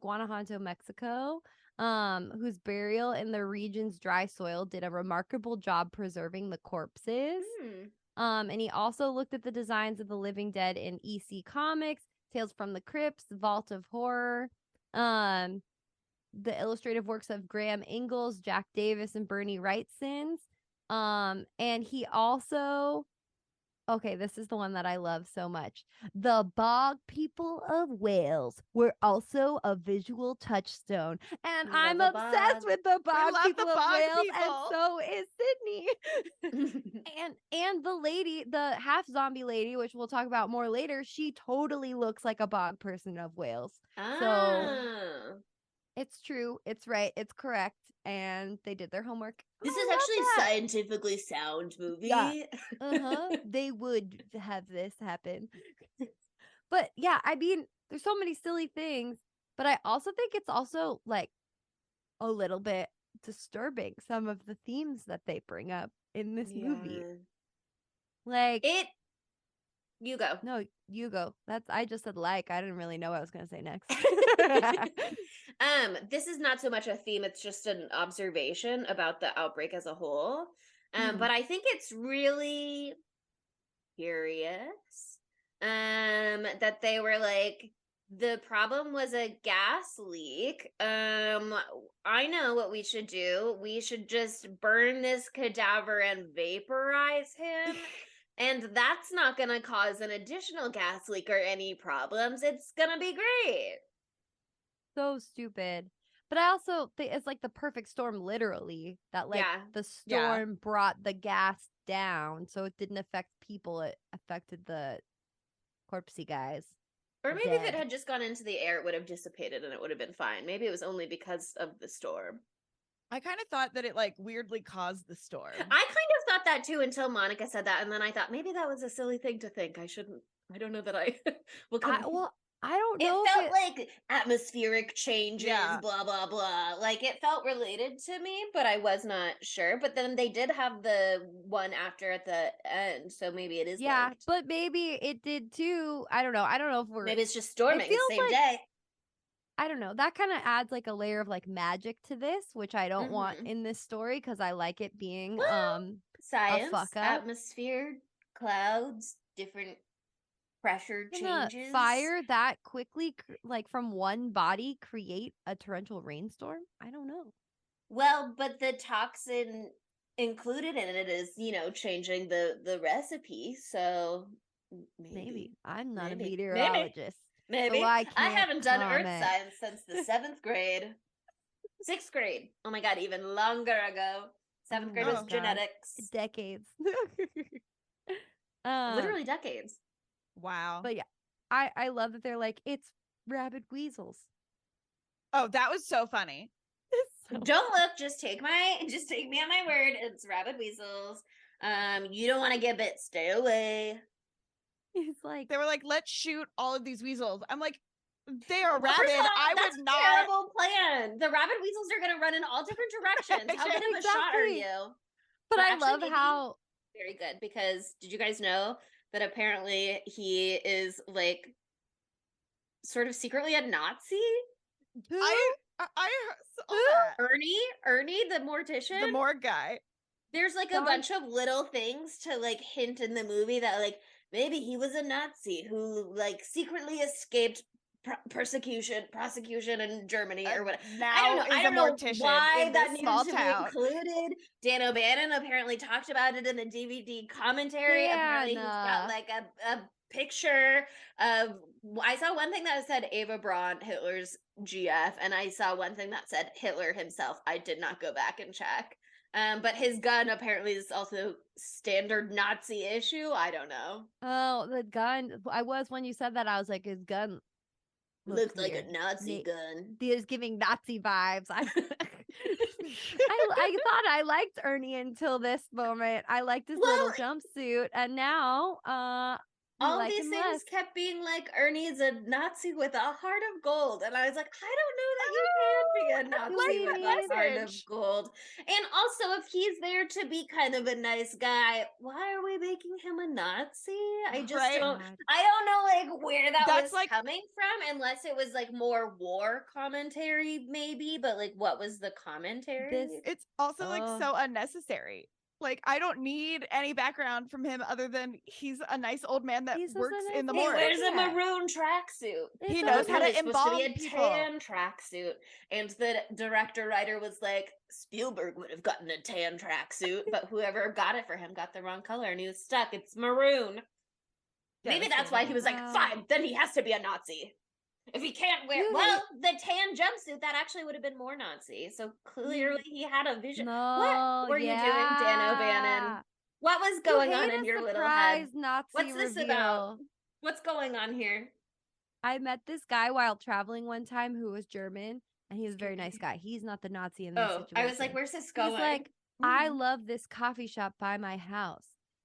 whose burial in the region's dry soil did a remarkable job preserving the corpses. And he also looked at the designs of the living dead in EC Comics, Tales from the Crypts, Vault of Horror, the illustrative works of Graham Ingalls, Jack Davis, and Bernie Wrightson's. And he also, okay, this is the one that I love so much. The bog people of Wales were also a visual touchstone. And Love I'm the obsessed bog. with the bog love people the of bog Wales, and people. so is Sydney. And the lady, the half zombie lady, which we'll talk about more later, she totally looks like a bog person of Wales. Ah. It's true, it's right, it's correct, and they did their homework. This I is love actually a that. scientifically sound movie. Yeah. They would have this happen. But yeah, I mean, there's so many silly things, but I also think it's also like a little bit disturbing, some of the themes that they bring up in this movie. Like you go. No, you go. I just said like. I didn't really know what I was gonna say next. This is not so much a theme, it's just an observation about the outbreak as a whole. Mhm. But I think it's really curious that they were like, the problem was a gas leak. I know what we should do. We should just burn this cadaver and vaporize him. And that's not going to cause an additional gas leak or any problems. It's going to be great. So stupid. But I also think it's like the perfect storm, literally. That like Yeah. the storm brought the gas down, so it didn't affect people. It affected the corpsey guys. Or maybe if it Dead. had just gone into the air, it would have dissipated and it would have been fine. Maybe it was only because of the storm. I kind of thought that it like weirdly caused the storm. I kind of thought that too until Monica said that, and then I thought maybe that was a silly thing to think. I don't know that I will come. I don't It know. felt like atmospheric changes, Yeah. blah blah blah. Like it felt related to me, but I was not sure. But then they did have the one after at the end, so maybe it is. Yeah, linked. but maybe it did too. I don't know. I don't know if we're. Maybe it's just storming feels same like- day. I don't know. That kind of adds like a layer of like magic to this, which I don't want Mhm. in this story because I like it being Well, Science, fuck up. atmosphere, clouds, different pressure Can a changes. fire that quickly, like from one body, create a torrential rainstorm? I don't know. Well, but the toxin included in it is, changing the recipe. So Maybe. I'm not a Maybe. meteorologist. maybe. So I I can't haven't done earth comment. science since the 7th grade. 6th grade. Oh my God, even longer ago. 7th grade my was God. genetics. Decades. Literally decades. Wow. But yeah, I love that they're like, it's rabid weasels. Oh, that was so funny. Don't look, just take me on my word. It's rabid weasels. You don't want to get bit, stay away. He's like, They were like, let's shoot all of these weasels. I'm like, they are Well, first rabid. of all, I that's would a not. terrible plan. The rabid weasels are going to run in all different directions. How good of a shot are Exactly. you? but Well, I actually, love maybe- how Very good, because did you guys know that apparently he is like sort of secretly a Nazi? I saw that. Ernie, the mortician. The morgue guy. There's like a Don- bunch of little things to like hint in the movie that like maybe he was a Nazi who like secretly escaped prosecution in Germany or whatever. I don't know. I don't know why that needed to be included. Dan O'Bannon apparently talked about it in a DVD commentary. Apparently he's got like a picture of. I saw one thing that said Eva Braun, Hitler's GF, and I saw one thing that said Hitler himself. I did not go back and check. But his gun apparently is also standard Nazi issue. I don't know. Oh, the gun. When you said that, I was like, his gun Looked like weird. a Nazi gun. He was giving Nazi vibes. I thought I liked Ernie until this moment. I liked his little jumpsuit, and now all these things kept being like Ernie's a Nazi with a heart of gold, and I was like, I don't know that you can be a Nazi with a heart of gold. And also, if he's there to be kind of a nice guy, why are we making him a Nazi? I just don't. I don't know like where that was like coming from, unless it was like more war commentary, maybe. But like, what was the commentary? It's also like so unnecessary. Like, I don't need any background from him other than he's a nice old man that works in the morgue. He wears a maroon tracksuit. He knows how to embalm to be a people. tan tracksuit. And the director-writer was like, Spielberg would have gotten a tan tracksuit, but whoever got it for him got the wrong color and he was stuck. It's maroon. Maybe that's why he was like, fine, then he has to be a Nazi. If he can't wear, the tan jumpsuit, that actually would have been more Nazi. So clearly he had a vision. What were you doing, Dan O'Bannon? What was going on in your little head? Nazi What's this about? What's going on here? I met this guy while traveling one time who was German, and he was a very nice guy. He's not the Nazi in this situation. I was like, where's this going? He's like, I love this coffee shop by my house.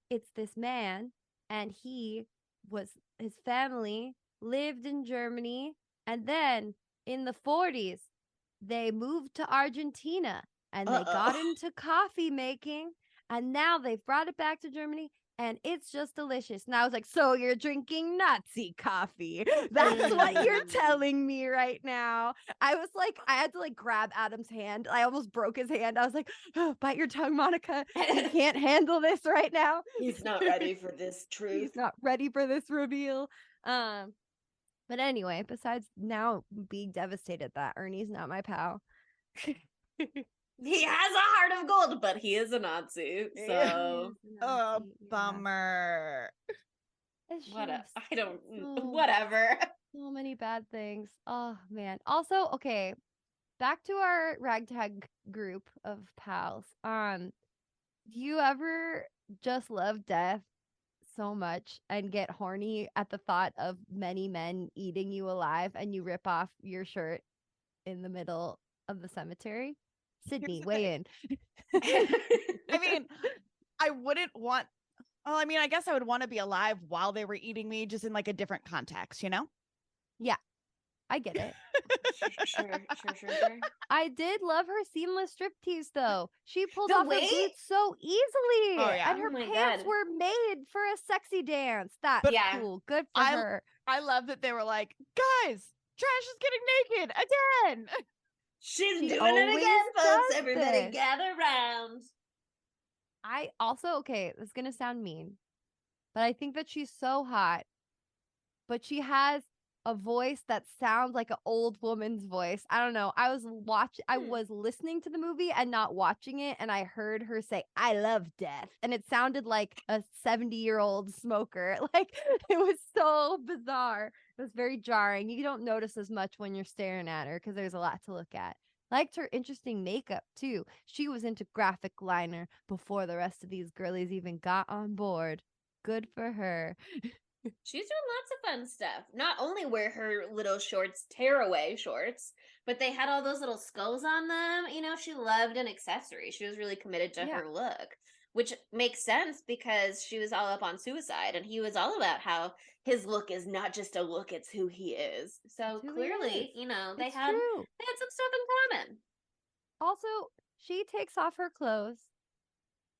It's this man, and his family lived in Germany, and then in the 40s they moved to Argentina and they got into coffee making, and now they've brought it back to Germany and it's just delicious. And I was like, so you're drinking Nazi coffee? That's what you're telling me right now. I was like, I had to like grab Adam's hand. I almost broke his hand. I was like, oh, bite your tongue, Monica. You can't handle this right now. He's not ready for this truth. He's not ready for this reveal. But anyway, besides now being devastated that Ernie's not my pal. He has a heart of gold, but he is a Nazi. So, bummer. Whatever. So many bad things. Oh man. Also, okay, back to our ragtag group of pals. Do you ever just love death so much and get horny at the thought of many men eating you alive and you rip off your shirt in the middle of the cemetery? Sydney, weigh in. I mean, I wouldn't want. Well, I mean, I guess I would want to be alive while they were eating me, just in like a different context, you know? Yeah, I get it. Sure. I did love her seamless striptease, though. She pulled off her boots so easily. Oh, yeah. And her pants were made for a sexy dance. That's cool. Good for her. I love that they were like, guys, Trash is getting naked again. She's doing it again, folks. Everybody gather around. I also, okay, this is going to sound mean, but I think that she's so hot but she has a voice that sounds like an old woman's voice. I don't know. I was listening to the movie and not watching it, and I heard her say, "I love death." And it sounded like a 70-year-old smoker. Like, it was so bizarre. It was very jarring. You don't notice as much when you're staring at her because there's a lot to look at. Liked her interesting makeup too. She was into graphic liner before the rest of these girlies even got on board. Good for her. She's doing lots of fun stuff. Not only were her little shorts tearaway shorts, but they had all those little skulls on them. You know, she loved an accessory. She was really committed to her look, which makes sense because she was all up on suicide, and he was all about how his look is not just a look, it's who he is. So clearly, you know, they had some stuff in common. Also, she takes off her clothes,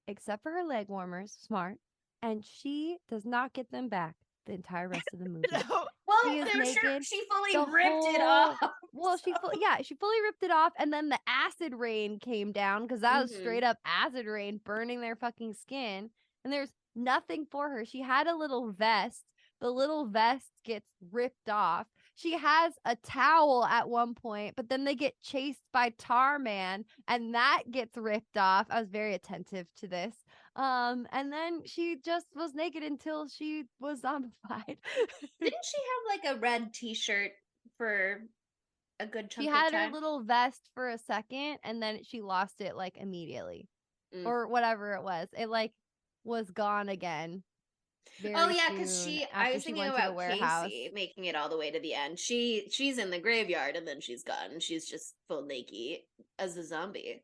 except for her leg warmers, smart, and she does not get them back the entire rest of the movie. No. Well, She is naked. she fully ripped it off. Well, she fully ripped it off, and then the acid rain came down because that was straight up acid rain burning their fucking skin, and there's nothing for her. She had a little vest. The little vest gets ripped off. She has a towel at one point, but then they get chased by Tar Man, and that gets ripped off. I was very attentive to this. And then she just was naked until she was zombified. Didn't she have like a red t-shirt for a good chunk She of had time? her little vest for a second, and then she lost it like immediately. Or whatever it was. It like was gone again. Oh yeah, because I was she thinking went to the about warehouse. Casey making it all the way to the end. She's in the graveyard and then she's gone. She's just full naked as a zombie.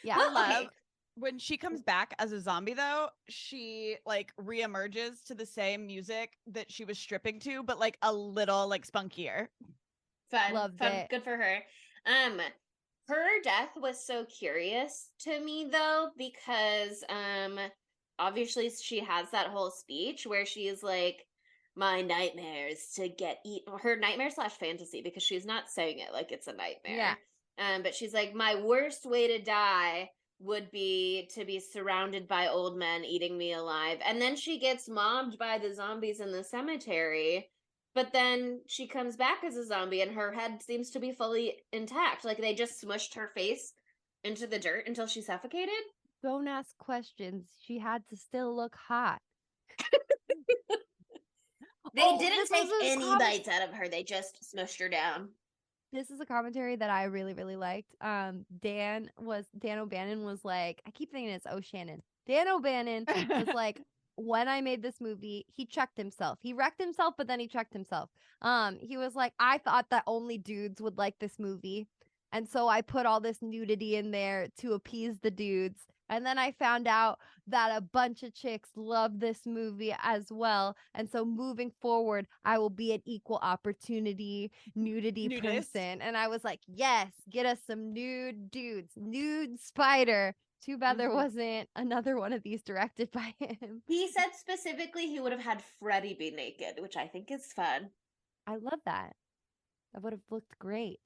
Yeah, Well, I love okay. when she comes back as a zombie though, she like reemerges to the same music that she was stripping to, but like a little like spunkier. Fun. Good for her. Her death was so curious to me though, because obviously she has that whole speech where she is like, my nightmare is to get eaten. Her nightmare / fantasy, because she's not saying it like it's a nightmare. Yeah. But she's like, my worst way to die would be to be surrounded by old men eating me alive. And then she gets mobbed by the zombies in the cemetery. But then she comes back as a zombie and her head seems to be fully intact. Like they just smushed her face into the dirt until she suffocated. Don't ask questions. She had to still look hot. They didn't take any bites out of her. They just smushed her down. This is a commentary that I really, really liked. Dan O'Bannon was like, I keep thinking it's O'Shannon. Dan O'Bannon was like, when I made this movie, he checked himself. He wrecked himself, but then he checked himself. He was like, I thought that only dudes would like this movie. And so I put all this nudity in there to appease the dudes. And then I found out that a bunch of chicks love this movie as well. And so moving forward, I will be an equal opportunity nudity person. And I was like, yes, get us some nude dudes, nude spider. Too bad there wasn't another one of these directed by him. He said specifically he would have had Freddie be naked, which I think is fun. I love that. That would have looked great.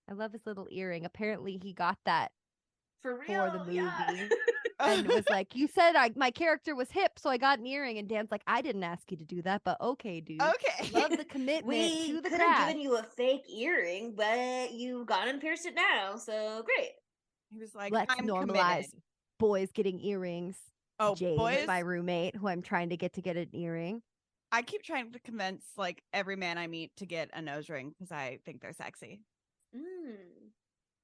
I love his little earring. Apparently he got that for the movie. Yeah. And it was like, you said my character was hip, so I got an earring. And Dan's like, I didn't ask you to do that, but okay, dude. Okay. Love the commitment to the craft. We could have given you a fake earring, but you've gone and pierced it now, so great. He was like, let's normalize boys getting earrings. Oh, James, boys? My roommate, who I'm trying to get an earring. I keep trying to convince like every man I meet to get a nose ring because I think they're sexy.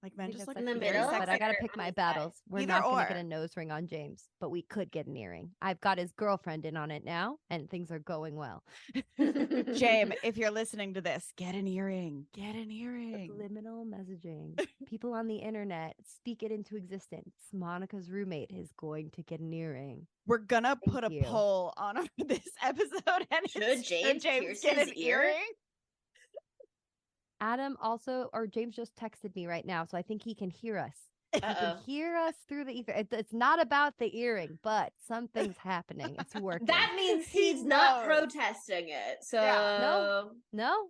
Like men just look in the middle, but I gotta pick my battles. We're Either not gonna or. get a nose ring on James, but we could get an earring. I've got his girlfriend in on it now, and things are going well. James, if you're listening to this, get an earring. Get an earring. Subliminal messaging. People on the internet speak it into existence. Monica's roommate is going to get an earring. We're gonna put a poll on this episode, and should James get an earring? Adam James just texted me right now, so I think he can hear us. He can hear us through the ether. It's not about the earring, but something's happening. It's working. That means he's not protesting it. So yeah, no.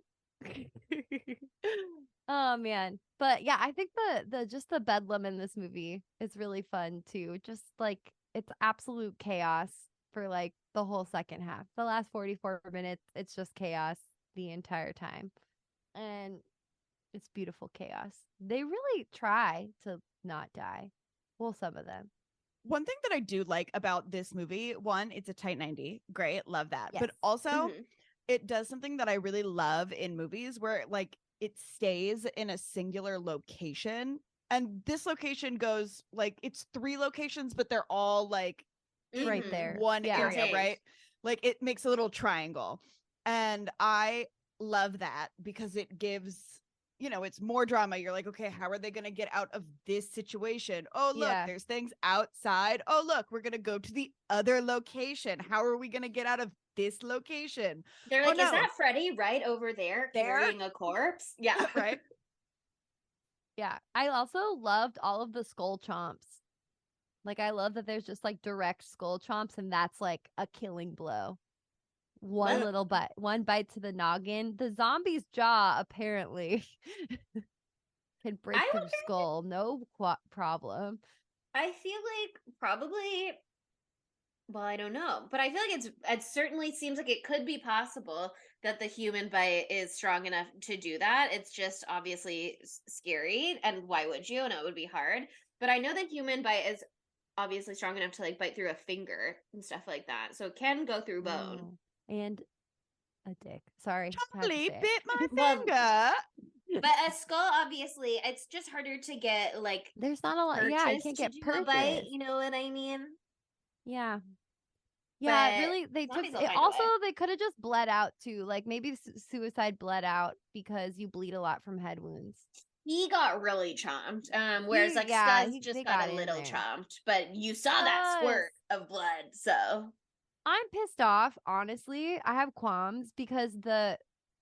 Oh man, but yeah, I think the bedlam in this movie is really fun too. Just like it's absolute chaos for like the whole second half. The last 44 minutes, it's just chaos the entire time. And it's beautiful chaos. They really try to not die. Well, some of them. One thing that I do like about this movie, one, it's a tight 90. Great. Love that. Yes. But also, Mhm. it does something that I really love in movies where like it stays in a singular location. And this location goes like it's 3 locations, but they're all like Right Mhm. there. one Yeah. area, Contained. right? Like it makes a little triangle. And I love that because it gives, it's more drama. You're like, okay, how are they going to get out of this situation? Oh, look, Yeah. there's things outside. Oh, look, we're going to go to the other location. How are we going to get out of this location? They're Oh, like, is no. that Freddy right over there There? carrying a corpse? Yeah. Right. Yeah. I also loved all of the skull chomps. Like, I love that there's just like direct skull chomps, and that's like a killing blow. One Well- little bite, one bite to the noggin. The zombie's jaw apparently can break I through wonder- skull, no problem. I feel like probably. Well, I don't know, but I feel like it certainly seems like it could be possible that the human bite is strong enough to do that. It's just obviously scary, and why would you? And it would be hard. But I know that human bite is obviously strong enough to like bite through a finger and stuff like that, so it can go through bone. Oh, and a dick. Sorry. had to Charlie say it. bit my Well, finger. But a skull, obviously, it's just harder to get like There's not a lot. Yeah, you purchased can't to get do a bite. purchased. You know what I mean? Yeah. Yeah, But really, they took zombies will it. find a Also, way. they could have just bled out too. Like maybe suicide bled out because you bleed a lot from head wounds. He got really chomped. Whereas like yeah, Scuzz they just got got a in little there. chomped, but you saw that squirt of blood. So I'm pissed off, honestly. I have qualms because the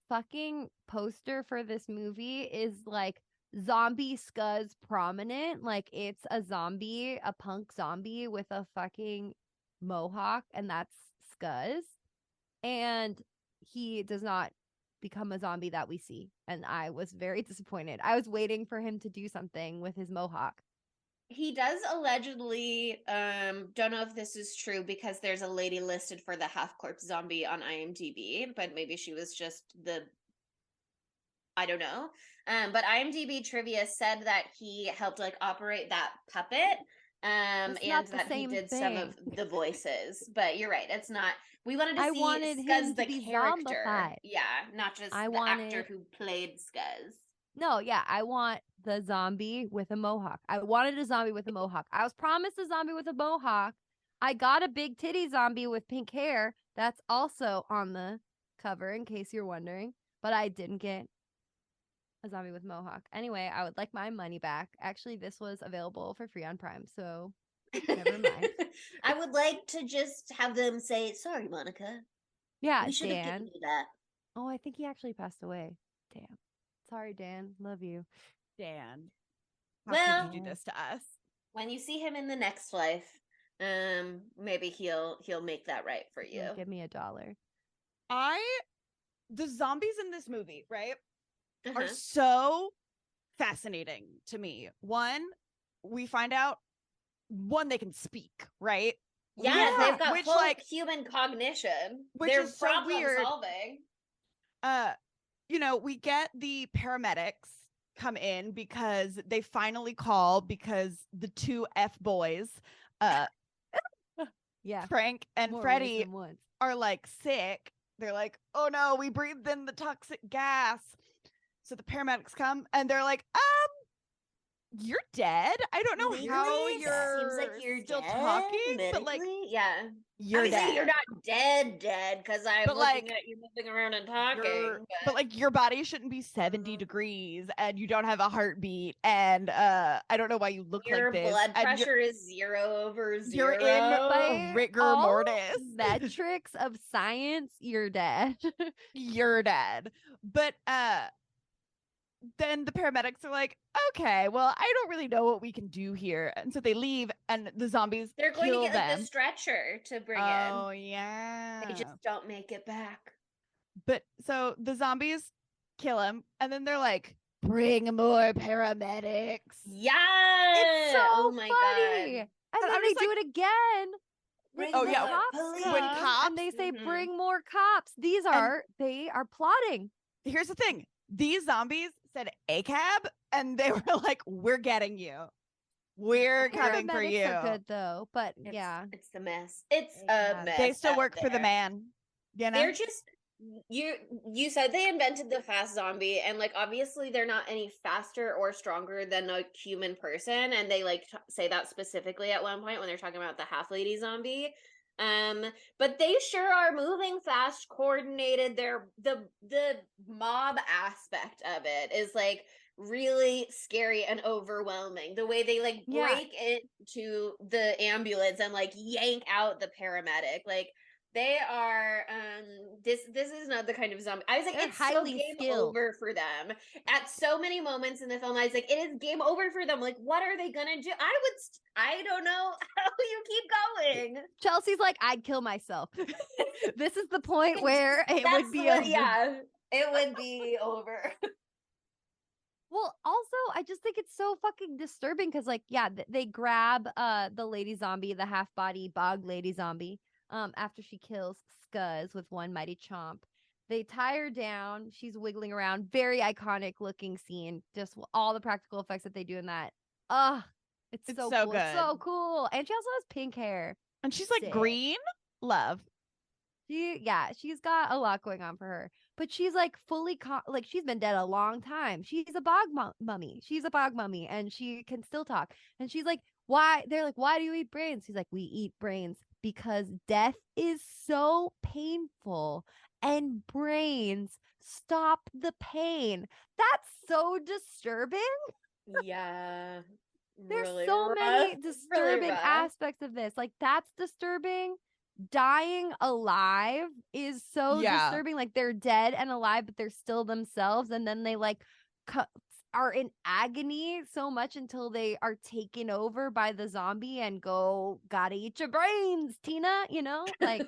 fucking poster for this movie is like zombie Scuzz prominent. Like it's a zombie, a punk zombie with a fucking mohawk, and that's Scuzz. And he does not become a zombie that we see. And I was very disappointed. I was waiting for him to do something with his mohawk. he does allegedly, don't know if this is true because there's a lady listed for the half corpse zombie on IMDb, but maybe she was just I don't know. But IMDb trivia said that he helped like operate that puppet. That's And not the that he same did some of thing. the voices. But you're right, it's not. We wanted to I see wanted him Scuzz to the be character. zombified. Yeah, not just I the wanted- actor who played Scuzz. No, yeah, I want the zombie with a mohawk. I wanted a zombie with a mohawk. I was promised a zombie with a mohawk. I got a big titty zombie with pink hair. That's also on the cover, in case you're wondering. But I didn't get a zombie with mohawk. Anyway, I would like my money back. Actually, this was available for free on Prime, so never mind. I would like to just have them say, "Sorry, Monica. Yeah, We should have Dan. given you that." Oh, I think he actually passed away. Damn. Sorry, Dan. Love you. Dan, how Well- could you do this to us? When you see him in the next life, maybe he'll make that right for you. Give me $1. The zombies in this movie, right, Uh-huh. are so fascinating to me. One, we find out they can speak, right? Yeah, Yeah, they've got which, full like- human cognition. Which They're is so problem weird. solving. We get the paramedics come in because they finally call because the 2 F boys, Yeah. Frank and more ways Freddie, than once. are like sick. They're like, oh no, we breathed in the toxic gas. So the paramedics come and they're like, you're dead. I don't know how Legally, you're, seems like you're still dead, talking, but like medically. Yeah. you're Obviously, dead. you're not dead because I'm But, looking like, at you moving around and talking. But like your body shouldn't be 70 degrees and you don't have a heartbeat and I don't know why you look your like this. blood and pressure is 0/0. you're in By rigor all mortis. metrics of science, you're dead. You're dead. But then the paramedics are like, okay, well, I don't really know what we can do here. And so they leave and the zombies They're going to kill get like them. the stretcher to bring Oh, in. yeah. They just don't make it back. But so the zombies kill him and then they're like, bring more paramedics. Yeah. It's so oh my funny. god. And And then I'm they just do it again. Oh, yeah. Cops When come cops- and they say Mhm. bring more cops. They are plotting. Here's the thing. These zombies said ACAB and they were like, we're getting you. We're coming for Paramedics you. are good though, but It's, it's the mess. They have- They still out work for the there. man. You know? They're just you said they invented the fast zombie, and like obviously they're not any faster or stronger than a human person, and they like say that specifically at one point when they're talking about the half lady zombie. But they sure are moving fast, coordinated. They're the mob aspect of it is like really scary and overwhelming. The way they like Yeah. break into the ambulance and like yank out the paramedic, like they are this is not the kind of zombie. I was like, They're it's so highly game skilled. over for them. At so many moments in the film, I was like, it is game over for them. Like, what are they gonna do? I don't know how you keep going. Chelsea's like, I'd kill myself. This is the point where it That's would be what, over. yeah, it would be over. Well, also, I just think it's so fucking disturbing because, like, yeah, they grab the lady zombie, the half body bog lady zombie, after she kills Scuzz with one mighty chomp. They tie her down. She's wiggling around. Very iconic looking scene. Just all the practical effects that they do in that. It's so so cool. It's so good. cool. And she also has pink hair. And she's like Sick. green. Love. She's got a lot going on for her, but she's like fully like she's been dead a long time. She's a bog mummy. She's a bog mummy, and she can still talk. And she's like, "Why?" They're like, "Why do you eat brains?" She's like, "We eat brains because death is so painful, and brains stop the pain." That's so disturbing. Yeah. There's really so rough, many really disturbing rough. aspects of this. Like, that's disturbing. Dying alive is so Yeah. disturbing. Like, they're dead and alive, but they're still themselves. And then they like are in agony so much until they are taken over by the zombie and go, gotta eat your brains, Tina. You know, like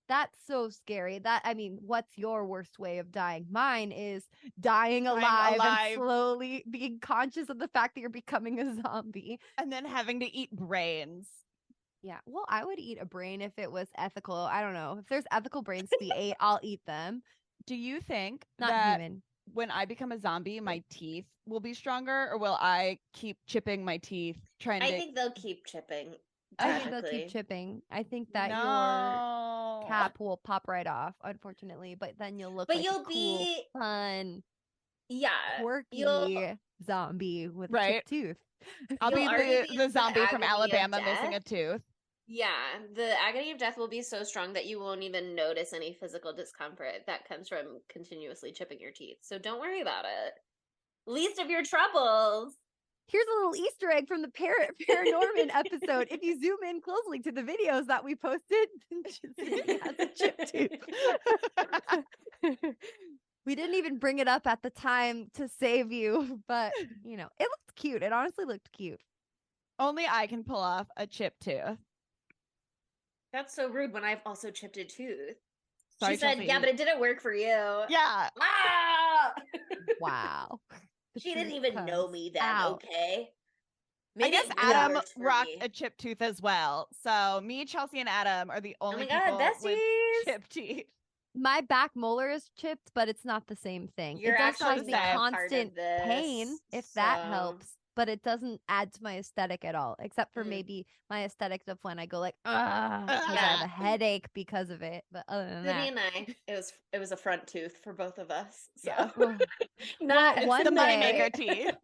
that's so scary. I mean, what's your worst way of dying? Mine is dying alive and slowly being conscious of the fact that you're becoming a zombie. And then having to eat brains. Yeah. Well, I would eat a brain if it was ethical. I don't know. If there's ethical brains to be ate, I'll eat them. Do you think Not that human. when I become a zombie, my teeth will be stronger, or will I keep chipping my teeth trying I to? think they'll keep chipping. I think they'll tragically. keep chipping. I think that your No. cap will pop right off, unfortunately. But then you'll look But like you'll a cool, be fun, yeah. quirky You'll zombie with a Right. chipped tooth. I'll You'll be already the be in the zombie from agony of Alabama missing a death. tooth. Yeah, the agony of death will be so strong that you won't even notice any physical discomfort that comes from continuously chipping your teeth. So don't worry about it. Least of your troubles. Here's a little Easter egg from the Paranorman episode. If you zoom in closely to the videos that we posted, Sydney has a chipped tooth. We didn't even bring it up at the time to save you, but you know, it looked cute. It honestly looked cute. Only I can pull off a chipped tooth. That's so rude when I've also chipped a tooth. Sorry, She said, Chelsea. yeah, but it didn't work for you. Yeah. Ah! Wow. The She didn't truth even know comes me then, out. okay? I guess it Adam worked for rocked me. a chipped tooth as well. So me, Chelsea, and Adam are the only my God, people with besties! chipped teeth. My back molar is chipped, but it's not the same thing. You're It does cause actually me not a part of constant pain, this, if that so- helps, but it doesn't add to my aesthetic at all, except for Mm. maybe my aesthetic of when I go like, because I have Yeah. a headache because of it. But other than Sydney that, and I, it was a front tooth for both of us. So Yeah. well, not one the day- moneymaker teeth.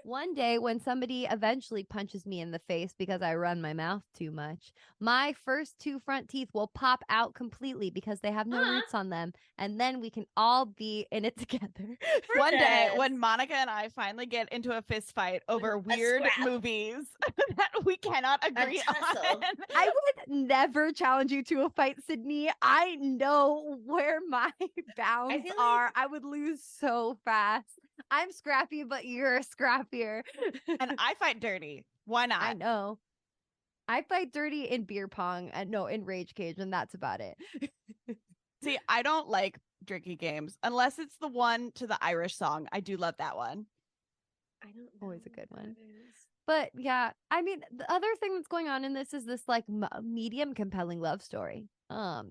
one day when somebody eventually punches me in the face because I run my mouth too much, my first two front teeth will pop out completely because they have no Aw. roots on them, and then we can all be in it together. One day Gorgeous. when Monica and I finally get into a fist fight over weird scrap. movies that we cannot agree tussle. on. I would never challenge you to a fight, Sydney. I know where my bounds feel like- are. I would lose so fast. I'm scrappy, but you're scrappier. And I fight dirty. Why not? I know. I fight dirty in beer pong and no, in Rage Cage, and that's about it. See, I don't like drinking games unless it's the one to the Irish song. I do love that one. I don't know Always a what good that one. is. But yeah, I mean, the other thing that's going on in this is this like medium compelling love story. Yeah.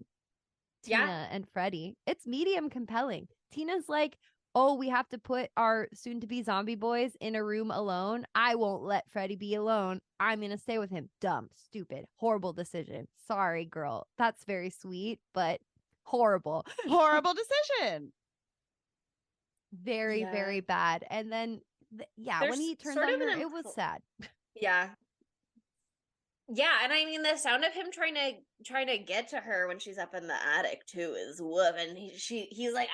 Tina and Freddie. It's medium compelling. Tina's like, oh, we have to put our soon to be zombie boys in a room alone. I won't let Freddie be alone. I'm going to stay with him. Dumb, stupid, horrible decision. Sorry, girl. That's very sweet, but horrible. Horrible decision. Very, Yeah. very bad. And then, when There's he turned sort on of an her, it was sad. Yeah. Yeah, and I mean the sound of him trying to get to her when she's up in the attic too is woof, and he's like,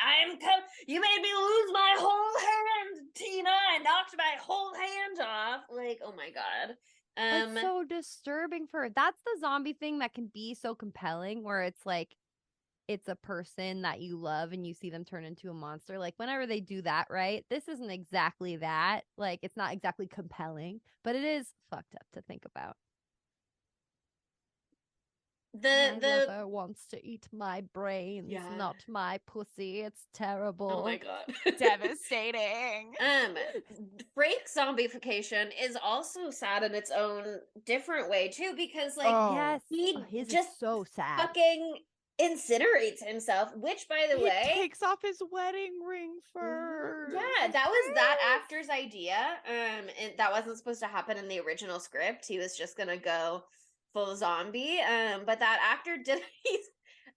you made me lose my whole hand, Tina. I knocked my whole hand off. Like, oh my god. It's so disturbing for her. That's the zombie thing that can be so compelling, where it's like it's a person that you love and you see them turn into a monster. Like whenever they do that, right? This isn't exactly that. Like it's not exactly compelling, but it is fucked up to think about. My lover wants to eat my brains, not my pussy. It's terrible. Oh my god. Devastating. Break zombification is also sad in its own different way too, because like Oh. he his just is so sad. fucking incinerates himself, which by the way He takes off his wedding ring first. Yeah, that was that actor's idea. And that wasn't supposed to happen in the original script. He was just gonna go full zombie. But that actor did.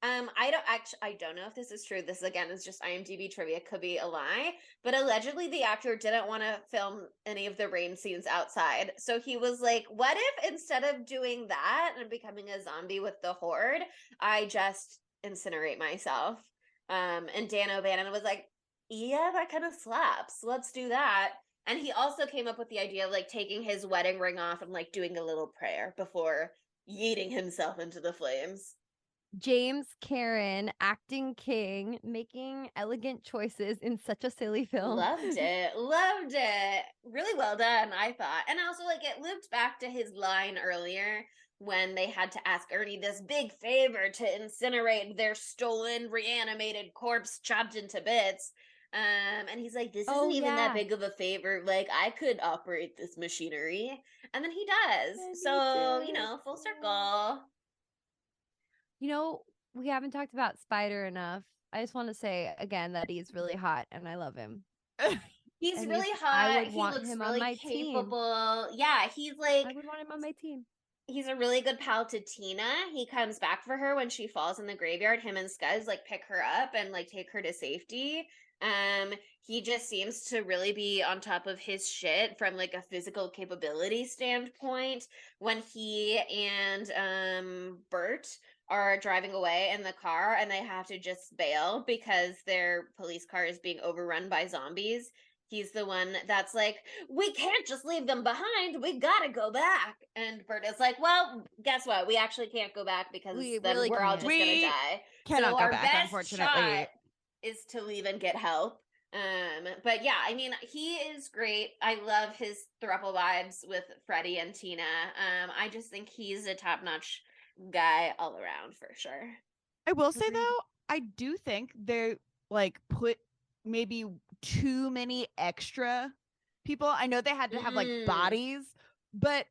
I don't know if this is true. This again is just IMDb trivia. Could be a lie. But allegedly, the actor didn't want to film any of the rain scenes outside. So he was like, "What if instead of doing that and becoming a zombie with the horde, I just incinerate myself?" And Dan O'Bannon was like, "Yeah, that kind of slaps. Let's do that." And he also came up with the idea of like taking his wedding ring off and like doing a little prayer before yeeting himself into the flames. James Karen, acting king, making elegant choices in such a silly film. Loved it. Really well done, I thought. And also like it looped back to his line earlier when they had to ask Ernie this big favor to incinerate their stolen, reanimated corpse chopped into bits. And he's like, this isn't even that big of a favor. Like, I could operate this machinery. And then he does. So, full circle. We haven't talked about Spider enough. I just want to say again that he's really hot and I love him. He's And really hot. I would He want looks him really on my capable. team. Yeah, he's like, I would want him on my team. he's a really good pal to Tina. He comes back for her when she falls in the graveyard. Him and Scuzz like pick her up and like take her to safety. He just seems to really be on top of his shit from like a physical capability standpoint. When he and Bert are driving away in the car and they have to just bail because their police car is being overrun by zombies, he's the one that's like, we can't just leave them behind. We gotta go back. And Bert is like, well, guess what? We actually can't go back because then we're all just gonna die. Cannot So go our back, best unfortunately. shot is to leave and get help. But yeah, I mean, he is great. I love his throuple vibes with Freddie and Tina. I just think he's a top-notch guy all around for sure. I will say though, I do think they like put maybe too many extra people. I know they had to have like bodies, but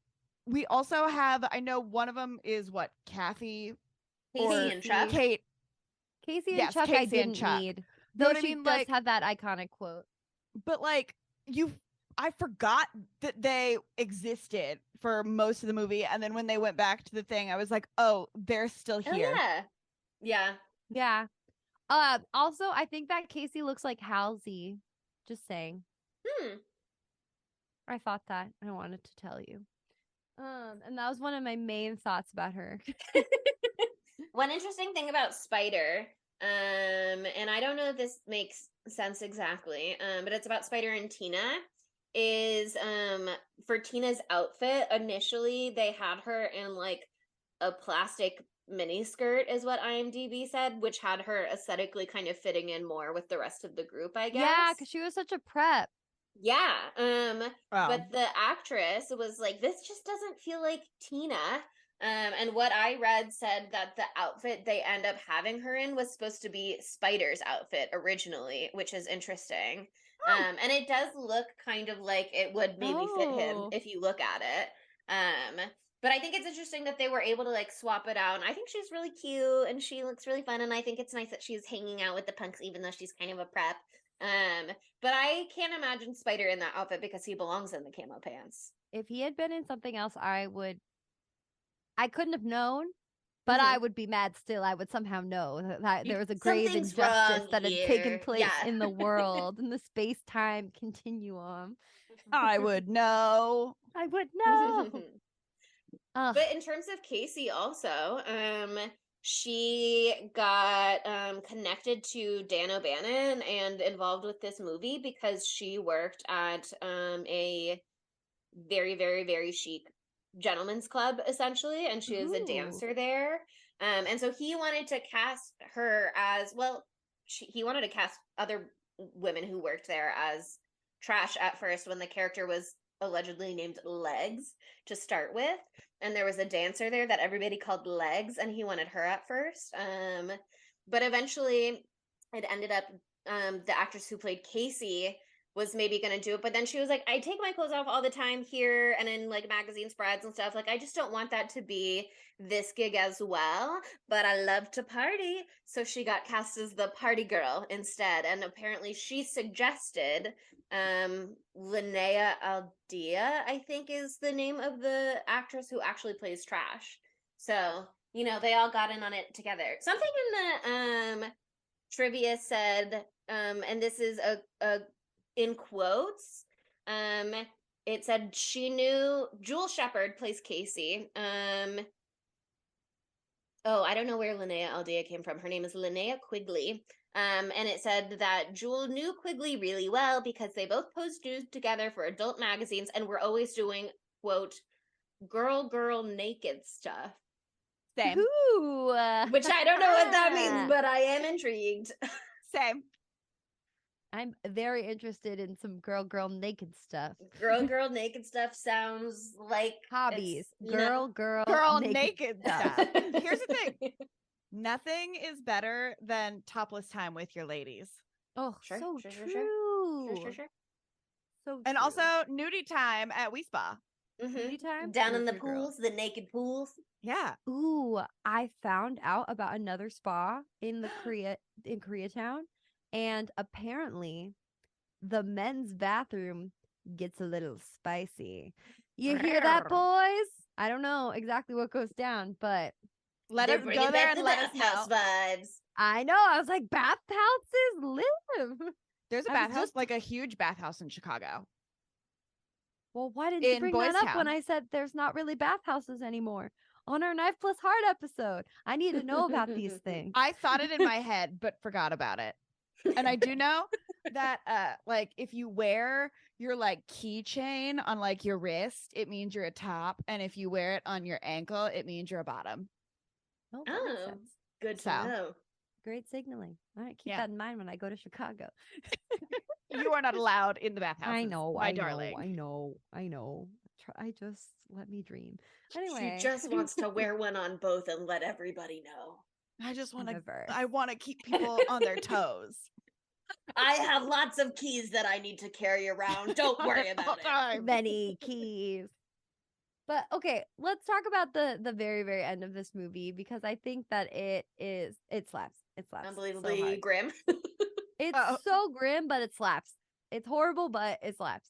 we also have, I know one of them is what, Casey and Chuck. Kate. Casey and Chuck, I didn't need. Though she does have that iconic quote. But like I forgot that they existed for most of the movie, and then when they went back to the thing, I was like, oh, they're still here. Oh, Yeah. Also, I think that Casey looks like Halsey. Just saying. I thought that. I wanted to tell you. And that was one of my main thoughts about her. One interesting thing about Spider, and I don't know if this makes sense exactly, but it's about Spider and Tina, is for Tina's outfit, initially they had her in like a plastic mini skirt is what IMDb said, which had her aesthetically kind of fitting in more with the rest of the group, I guess. Yeah, because she was such a prep. Yeah. But the actress was like, this just doesn't feel like Tina. And what I read said that the outfit they end up having her in was supposed to be Spider's outfit originally, which is interesting. And it does look kind of like it would maybe fit him Oh. if you look at it. But I think it's interesting that they were able to like swap it out. And I think she's really cute and she looks really fun. And I think it's nice that she's hanging out with the punks, even though she's kind of a prep. But I can't imagine Spider in that outfit because he belongs in the camo pants. If he had been in something else, I couldn't have known, but I would be mad still. I would somehow know that there was a grave Something's injustice wrong that had taken here. place Yeah. in the world, in the space-time continuum. I would know. I would know. Ugh. But in terms of Casey also, she got connected to Dan O'Bannon and involved with this movie because she worked at a very, very, very chic gentleman's club, essentially, and she was a dancer there. And so he wanted to cast her as, well, he wanted to cast other women who worked there as trash at first when the character was allegedly named Legs to start with. And there was a dancer there that everybody called Legs, and he wanted her at first. But eventually it ended up the actress who played Casey was maybe going to do it, but then she was like, I take my clothes off all the time here and in like magazine spreads and stuff. Like, I just don't want that to be this gig as well, but I love to party. So she got cast as the party girl instead. And apparently she suggested Linnea Aldea, I think is the name of the actress who actually plays Trash. So, you know, they all got in on it together. Something in the trivia said, and this is a in quotes, it said she knew Jewel Shepard plays Casey. Oh, I don't know where Linnea Aldea came from. Her name is Linnea Quigley. And it said that Jewel knew Quigley really well because they both posed nude together for adult magazines and were always doing, quote, girl naked stuff. Same. Ooh. Which I don't know what that means, but I am intrigued. Same. I'm very interested in some girl naked stuff. Girl naked stuff sounds like Hobbies. it's- Girl naked stuff. No. Here's the thing. Nothing is better than topless time with your ladies. Oh, Sure, so sure, true. Sure. So And true. also nudie time at We Spa. Nudie time? Down True, in the true, girl. pools, the naked pools. Yeah. Ooh, I found out about another spa in the Koreatown, and apparently the men's bathroom gets a little spicy. You hear that, boys? I don't know exactly what goes down, but Let They're us bringing go there back and the let us bathhouse know. vibes. I know. I was like, bathhouses live. There's a I was bathhouse, just- like a huge bathhouse in Chicago. Well, why didn't you In bring Boys that up when Town. I said there's not really bathhouses anymore on our Knife Plus Heart episode? I need to know about these things. I thought it in my head, but forgot about it. And I do know that like if you wear your like keychain on like your wrist, it means you're a top. And if you wear it on your ankle, it means you're a bottom. Oh, that makes Oh, sense. good to So. know. Great signaling. All right, keep Yeah. that in mind when I go to Chicago. You are not allowed in the bathhouse. I know, my I darling. know. I just let me dream. Anyway, She just wants to wear one on both and let everybody know. I just want to. Whatever. I want to keep people on their toes. I have lots of keys that I need to carry around. Don't worry All about it. time. many keys. But okay, let's talk about the very, very end of this movie because I think that it slaps. It slaps. so Unbelievably hard. grim. It's Oh. so grim, but it slaps. It's horrible, but it slaps.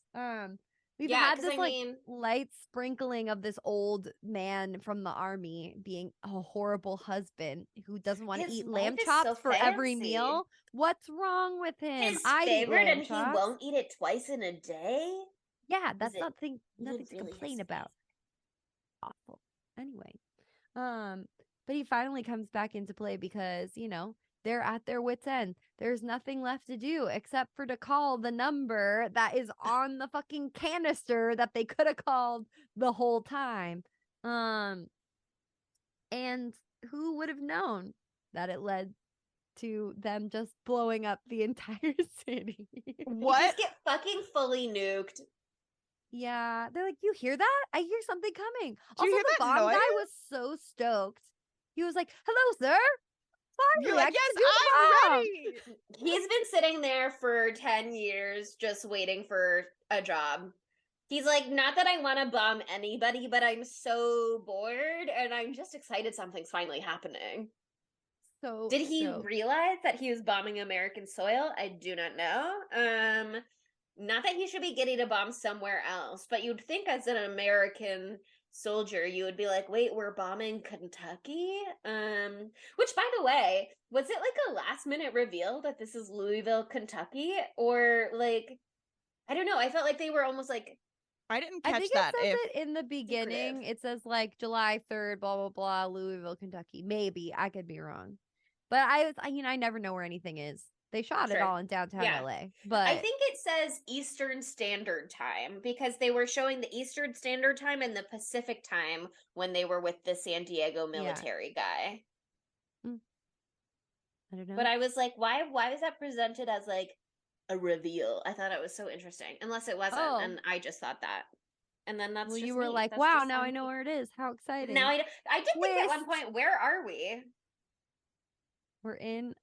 We've Yeah, had 'cause this I like mean- light sprinkling of this old man from the army being a horrible husband who doesn't want to His eat life lamb is chops so for every fancy. meal. What's wrong with him? His I'd eat favorite, lamb and chops. he won't eat it twice in a day. Yeah, that's it nothing to really complain his about. Awful. Anyway, but he finally comes back into play because, you know, they're at their wits' end. There's nothing left to do except for to call the number that is on the fucking canister that they could have called the whole time. And who would have known that it led to them just blowing up the entire city? They What? just get fucking fully nuked. Yeah, they're like, you hear that? I hear something coming. Do you Also, hear the that bomb guy noise? was so stoked. He was like, "Hello, sir. You're Finally, I like, get yes, to do the I'm bomb. ready. He's been sitting there for 10 years just waiting for a job. He's like, not that I want to bomb anybody, but I'm so bored and I'm just excited something's finally happening. So Did he stoked. realize that he was bombing American soil? I do not know. Not that he should be getting a bomb somewhere else, but you'd think as an American soldier, you would be like, wait, we're bombing Kentucky? Which by the way, was it like a last minute reveal that this is Louisville, Kentucky? Or like, I don't know. I felt like they were almost like I didn't I catch think that. it says If it in the beginning. It says like July 3rd, blah blah blah, Louisville, Kentucky. Maybe I could be wrong, but I never know where anything is. They shot it Sure. all in downtown Yeah. LA, but I think it says Eastern Standard Time because they were showing the Eastern Standard Time and the Pacific Time when they were with the San Diego military guy. I don't know. But I was like, why was that presented as like a reveal? I thought it was so interesting. Unless it wasn't, Oh. and I just thought that. And then that's well, just you were me. like, That's wow, just now on I know me. where it is. How exciting! Now I did think at one Twist. point, where are we? We're in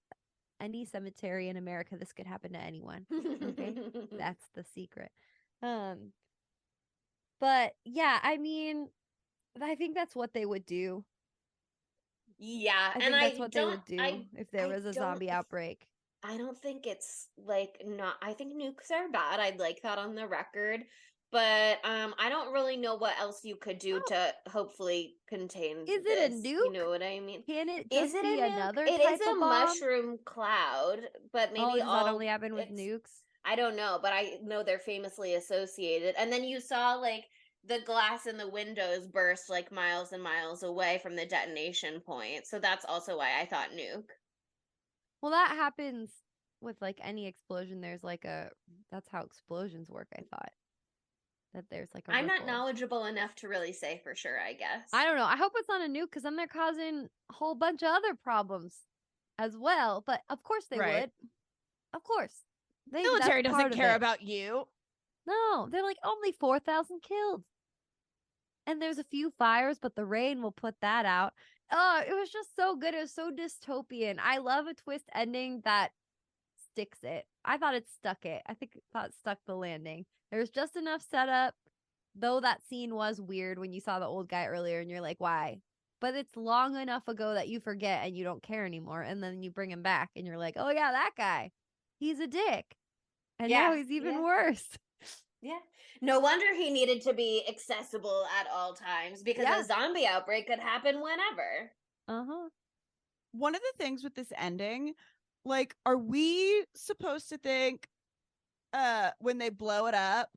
any cemetery in America. This could happen to anyone. Okay, that's the secret. But yeah, I mean, I think that's what they would do. Yeah, I and think that's I what they would do don't. if there I was a don't zombie outbreak. I don't think it's like not. I think nukes are bad. I'd like that on the record, but I don't really know what else you could do Oh. to hopefully contain Is this. it a You nuke? know what I mean? Can it Is just it be a nuke? another It type is a of bomb? mushroom cloud, but maybe Oh, does that all only happen with it's- nukes? I don't know, but I know they're famously associated. And then you saw like the glass in the windows burst like miles and miles away from the detonation point. So that's also why I thought nuke. Well, that happens with like any explosion. There's like that's how explosions work. I thought that there's like a I'm not ripple. knowledgeable enough to really say for sure, I guess. I don't know. I hope it's not a nuke because then they're causing a whole bunch of other problems as well. But of course they Right. would. Of course. military that's doesn't part of care it. about you. No, they're like only 4,000 killed. And there's a few fires, but the rain will put that out. Oh, it was just so good. It was so dystopian. I love a twist ending that sticks it. I thought it stuck it. I thought it stuck the landing. There was just enough setup, though that scene was weird when you saw the old guy earlier and you're like, why? But it's long enough ago that you forget and you don't care anymore. And then you bring him back and you're like, oh yeah, that guy. He's a dick. And now he's even worse. Yeah. No wonder he needed to be accessible at all times because a zombie outbreak could happen whenever. Uh-huh. One of the things with this ending, like, are we supposed to think when they blow it up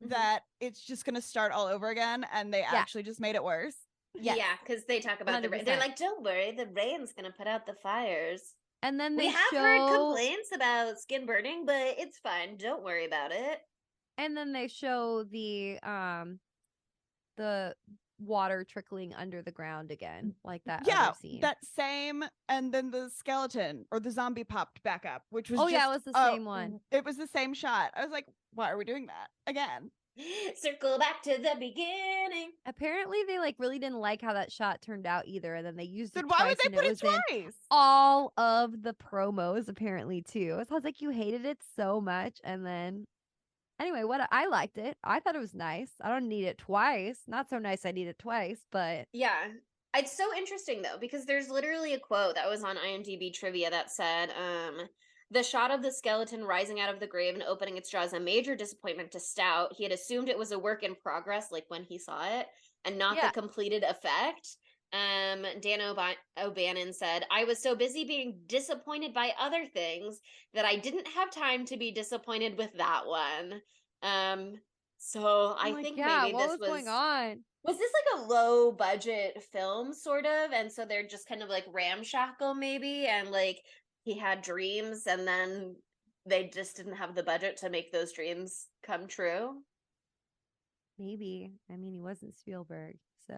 that it's just going to start all over again and they actually just made it worse? Yes. Yeah, because they talk about the rain. They're 100%. like, don't worry, the rain's going to put out the fires. And then We they have show heard complaints about skin burning, but it's fine. Don't worry about it. And then they show the water trickling under the ground again, like that other scene. that same, and then the skeleton or the zombie popped back up, which was it was the same one. It was the same shot. I was like, why are we doing that again? Circle back to the beginning. Apparently they like really didn't like how that shot turned out either, and then they used it Then why twice, would they and put it it was in twice? all of the promos apparently too. So I was like, you hated it so much, and then anyway, I liked it. I thought it was nice. I don't need it twice. Not so nice I need it twice, but Yeah. It's so interesting though, because there's literally a quote that was on IMDb trivia that said, the shot of the skeleton rising out of the grave and opening its jaws a major disappointment to Stout. He had assumed it was a work in progress, like when he saw it, and not the completed effect. Dan O'Bannon said, I was so busy being disappointed by other things that I didn't have time to be disappointed with that one. So I think maybe what this was going on? Was this like a low budget film sort of? And so they're just kind of like ramshackle maybe, and like he had dreams and then they just didn't have the budget to make those dreams come true. Maybe. I mean, he wasn't Spielberg, so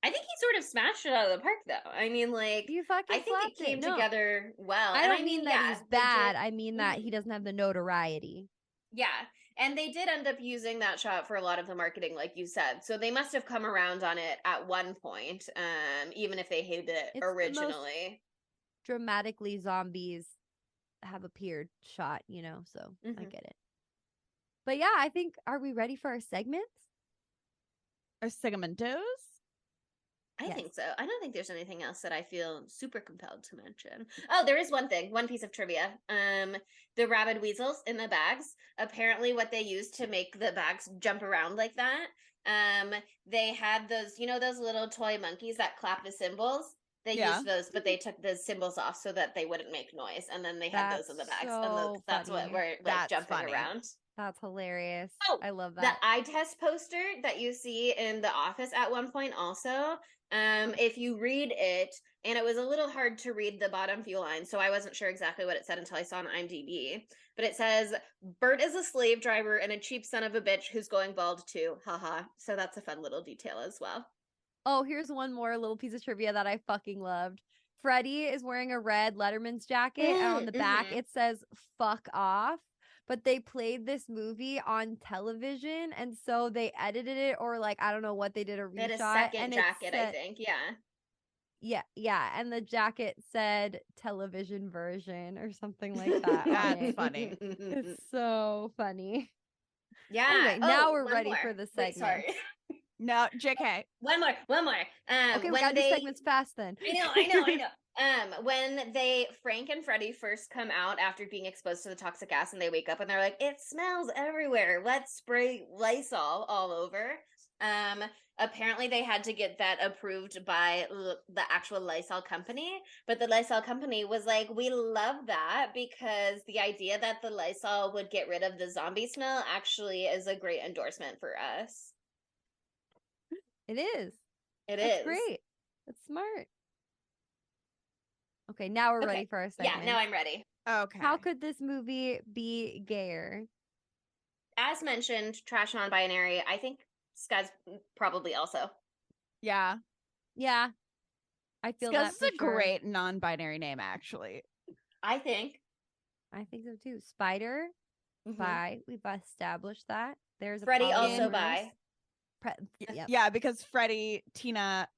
I think he sort of smashed it out of the park though. I mean, like, you fucking I think it came together well. I And don't mean that he's bad. legit. I mean that he doesn't have the notoriety. Yeah. And they did end up using that shot for a lot of the marketing, like you said. So they must have come around on it at one point, even if they hated it It's the most originally. dramatically zombies have appeared shot, you know, so I Mhm. get it. But yeah, I think, are we ready for our segments? Or segmentos? I Yes. think so. I don't think there's anything else that I feel super compelled to mention. Oh, there is one piece of trivia. The rabid weasels in the bags. Apparently, what they used to make the bags jump around like that. They had those, those little toy monkeys that clap the cymbals. They Yeah. used those, but they took the cymbals off so that they wouldn't make noise, and then they had those in the That's bags, and so that's what funny. we're like That's jumping funny. around. That's hilarious. Oh, I love the that. eye test poster that you see in the office at one point also, if you read it, and it was a little hard to read the bottom few lines, so I wasn't sure exactly what it said until I saw on IMDb, but it says, Bert is a slave driver and a cheap son of a bitch who's going bald too, haha. So that's a fun little detail as well. Oh, here's one more little piece of trivia that I fucking loved. Freddie is wearing a red Letterman's jacket, and on the back it says "fuck off." But they played this movie on television, and so they edited it, or like I don't know what they did, a They had a reshot, second and jacket, I think, yeah. yeah, and the jacket said television version or something like that. on That's it. funny. It's so funny. Yeah. Anyway, now we're one ready more. for the Wait, segment. sorry. No, JK. One more. Okay, we when gotta do they segments fast then. I know. When Frank and Freddie first come out after being exposed to the toxic gas, and they wake up and they're like, "It smells everywhere. Let's spray Lysol all over." Apparently they had to get that approved by the actual Lysol company, but the Lysol company was like, "We love that because the idea that the Lysol would get rid of the zombie smell actually is a great endorsement for us." It is. That's Great. That's smart. Okay, now we're ready for our segment. Yeah, now I'm ready. Okay. How could this movie be gayer? As mentioned, trash non-binary. I think Skuz probably also. Yeah. Yeah. I feel Skuz that is for a sure. great non-binary name, actually. I think. I think so too. Spider, bi. We've established that. There's Freddie a also polyamorous- bi. Yep. Yeah, because Freddie, Tina,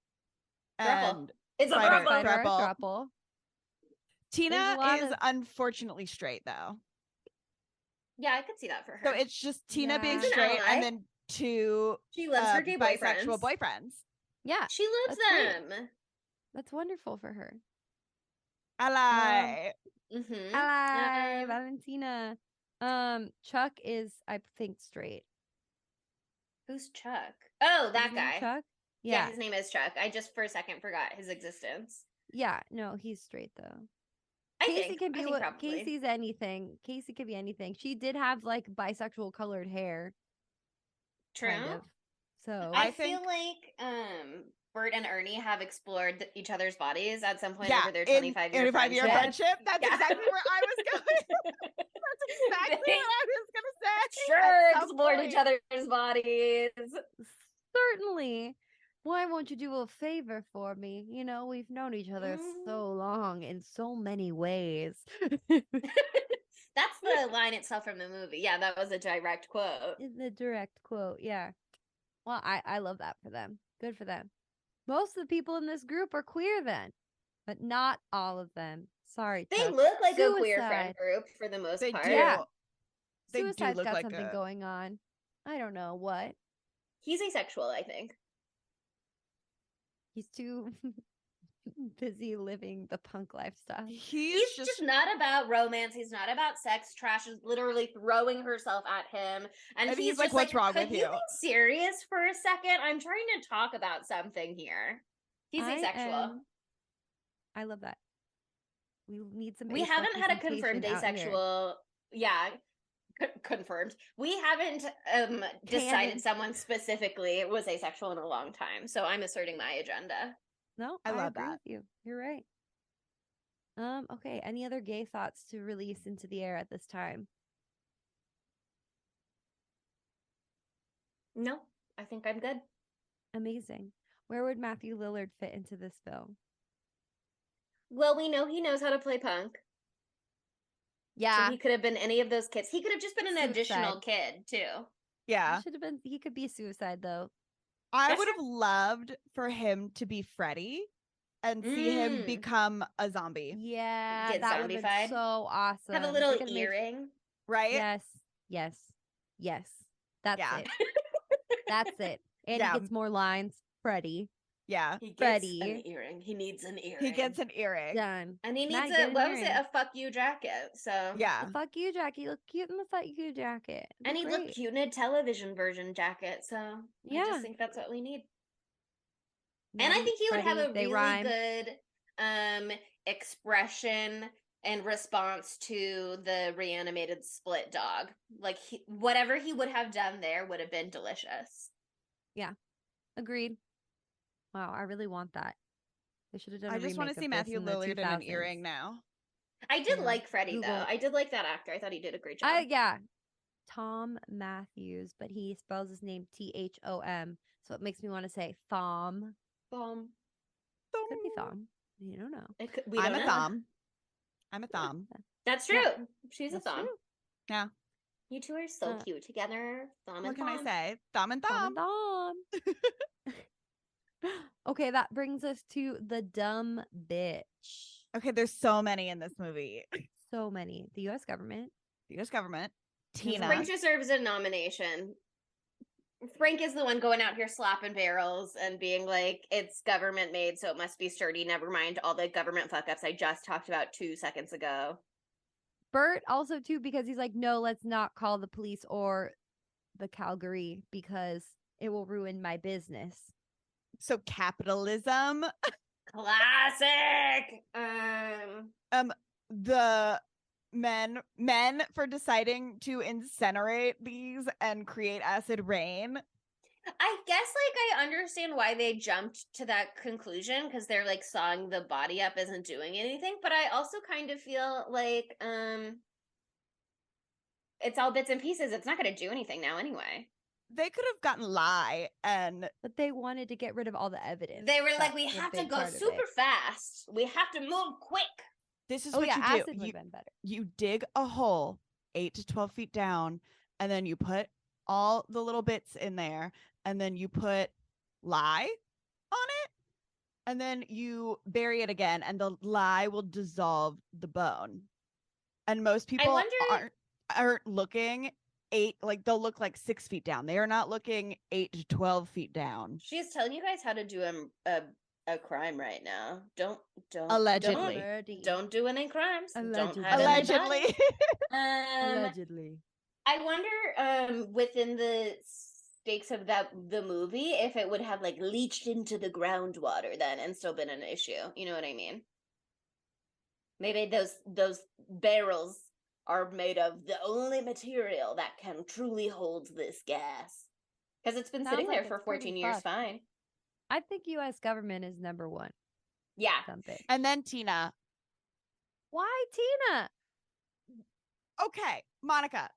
Throuple. and It's a Spider, throuple. Spider, throuple. throuple. Tina There's a lot is of- unfortunately straight, though. Yeah, I could see that for her. So it's just Tina being Yeah. It's an straight ally. and then two She loves her gay bisexual boyfriends. boyfriends. Yeah, She loves That's great. them. that's wonderful for her. Ally. Mm-hmm. Ally, Valentina. Chuck is, I think, straight. Who's Chuck? Oh, Is that his name guy. Chuck? Yeah, Yeah. his name is Chuck. I just for a second forgot his existence. Yeah. No, he's straight though. I Casey think. can be I think what probably. Casey's anything. Casey could be anything. She did have like bisexual colored hair. True. Kind of. So I think- feel like Bert and Ernie have explored each other's bodies at some point Yeah, over their in 25-year friendship. friendship. That's Yeah. exactly where I was going. That's exactly They what I was going to say. Sure, at some explored point. each other's bodies. certainly. Why won't you do a favor for me? You know, we've known each other so long in so many ways. That's the line itself from the movie. Yeah, that was a direct quote. Is the direct quote. Yeah. Well, I love that for them. Good for them. Most of the people in this group are queer then, but not all of them. Sorry, They Chuck. look like a queer Suicide. friend group for the most They part. do. Yeah. They do Suicide's look got like something a... going on. I don't know what. He's asexual, I think. He's too busy living the punk lifestyle. He's just not about romance. He's not about sex. Trash is literally throwing herself at him. And he's like, just "What's wrong with could you?" Be serious for a second? I'm trying to talk about something here. He's asexual. I love that. We need some We haven't had a representation confirmed out here. asexual. Yeah. Confirmed. We haven't decided someone specifically was asexual in a long time. So I'm asserting my agenda. No, I love agree that. with you. You're right. Okay. Any other gay thoughts to release into the air at this time? No, I think I'm good. Amazing. Where would Matthew Lillard fit into this film? Well, we know he knows how to play punk. Yeah. So he could have been any of those kids. He could have just been an additional kid too. Yeah. Should have been. He could be suicide though. I That's would have loved for him to be Freddy and see him Mm. become a zombie. Yeah, Get that would have been zombified. so awesome. Have a They little could've made- earring. Right? Yes, yes, yes. That's Yeah. it. That's it. And Yeah. he gets more lines. Freddie. Yeah. He gets Freddie. an earring. He needs an earring. He gets an earring. Done. and he Matt, needs get a an what was it? earring. A fuck you jacket. So Yeah. The fuck you jacket. You look cute in the fuck you jacket. and he'd look cute in a television version jacket. So I Yeah. just think that's what we need. And I think he would have a really good expression and response to the reanimated split dog. Like whatever he would have done there would have been delicious. Agreed. Wow, I really want that. They should have done. I just want to see Matthew Lillard in an earring now. I did Yeah. like Freddie though. Google. I did like that actor. I thought he did a great job. Yeah. Tom Matthews, but he spells his name Thom, so it makes me want to say Thom. Thom. Could be Thom. You don't know. I'm a thom. I'm a thom. That's true. Yeah. She's That's a thom. true. Yeah. You two are so cute together. Thom What and can I thom. say? Thom and Thom thom. and Thom. Okay, that brings us to the dumb bitch. Okay, there's so many in this movie. So many. The U.S. government. The U.S. government. Tina. Frank deserves a nomination. Frank is the one going out here slapping barrels and being like, it's government made, so it must be sturdy. Never mind all the government fuck ups I just talked about 2 seconds ago. Bert also too, because he's like, no, let's not call the police or the Calgary because it will ruin my business. So capitalism. Classic. The men for deciding to incinerate these and create acid rain. I guess like I understand why they jumped to that conclusion because they're like sawing the body up isn't doing anything, but I also kind of feel like it's all bits and pieces. It's not going to do anything now anyway. They could have gotten lie and But they wanted to get rid of all the evidence. They were like, That's we a have to big go part of super it. fast. We have to move quick. this is Oh what yeah, you acid do. would have been better. You dig a hole 8 to 12 feet down, and then you put all the little bits in there, and then you put lye on it, and then you bury it again, and the lye will dissolve the bone. And most people wonder- aren't looking they'll look like 6 feet down. They are not looking 8 to 12 feet down. She's telling you guys how to do a crime right now. Don't Allegedly. don't do any crimes. Allegedly. Don't have any bodies. Allegedly. Allegedly. I wonder within the stakes of the movie if it would have like leached into the groundwater then and still been an issue. You know what I mean? Maybe those barrels are made of the only material that can truly hold this gas. Because it's been Sounds sitting like there for it's pretty 14 years fucked. fine. I think U.S. government is number one. Yeah. Something. And then Tina. Why Tina? Okay, Monica.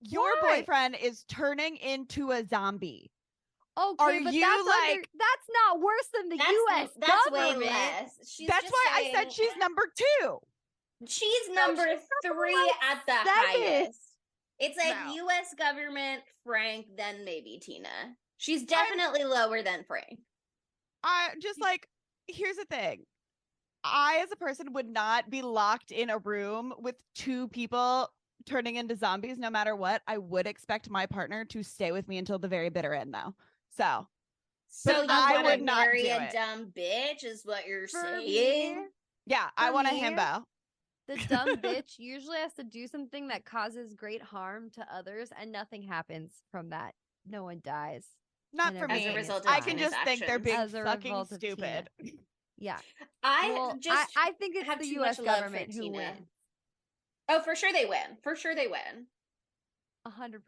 Your Why? boyfriend is turning into a zombie. Okay, Are but you, that's not worse than the U.S. That's government. way less. She's That's just why I saying- said she's number 2. She's No, number she's number 3 like at the 7. highest. It's like No. U.S. government, Frank, then maybe Tina. She's definitely lower than Frank. I just here's the thing. I, as a person, would not be locked in a room with 2 people turning into zombies no matter what. I would expect my partner to stay with me until the very bitter end, though. So So you I want would to not marry do a it. dumb bitch, is what you're For saying? me, yeah, I For want a me, himbo. the dumb bitch usually has to do something that causes great harm to others, and nothing happens from that. No one dies. Not and for everything me. As a result of I can Tina's just think they're actions. being As a fucking result of Tina. stupid. Yeah. I I think it's have the too U.S. much love for government who Tina. wins. Oh, for sure they win. For sure they win. 100%.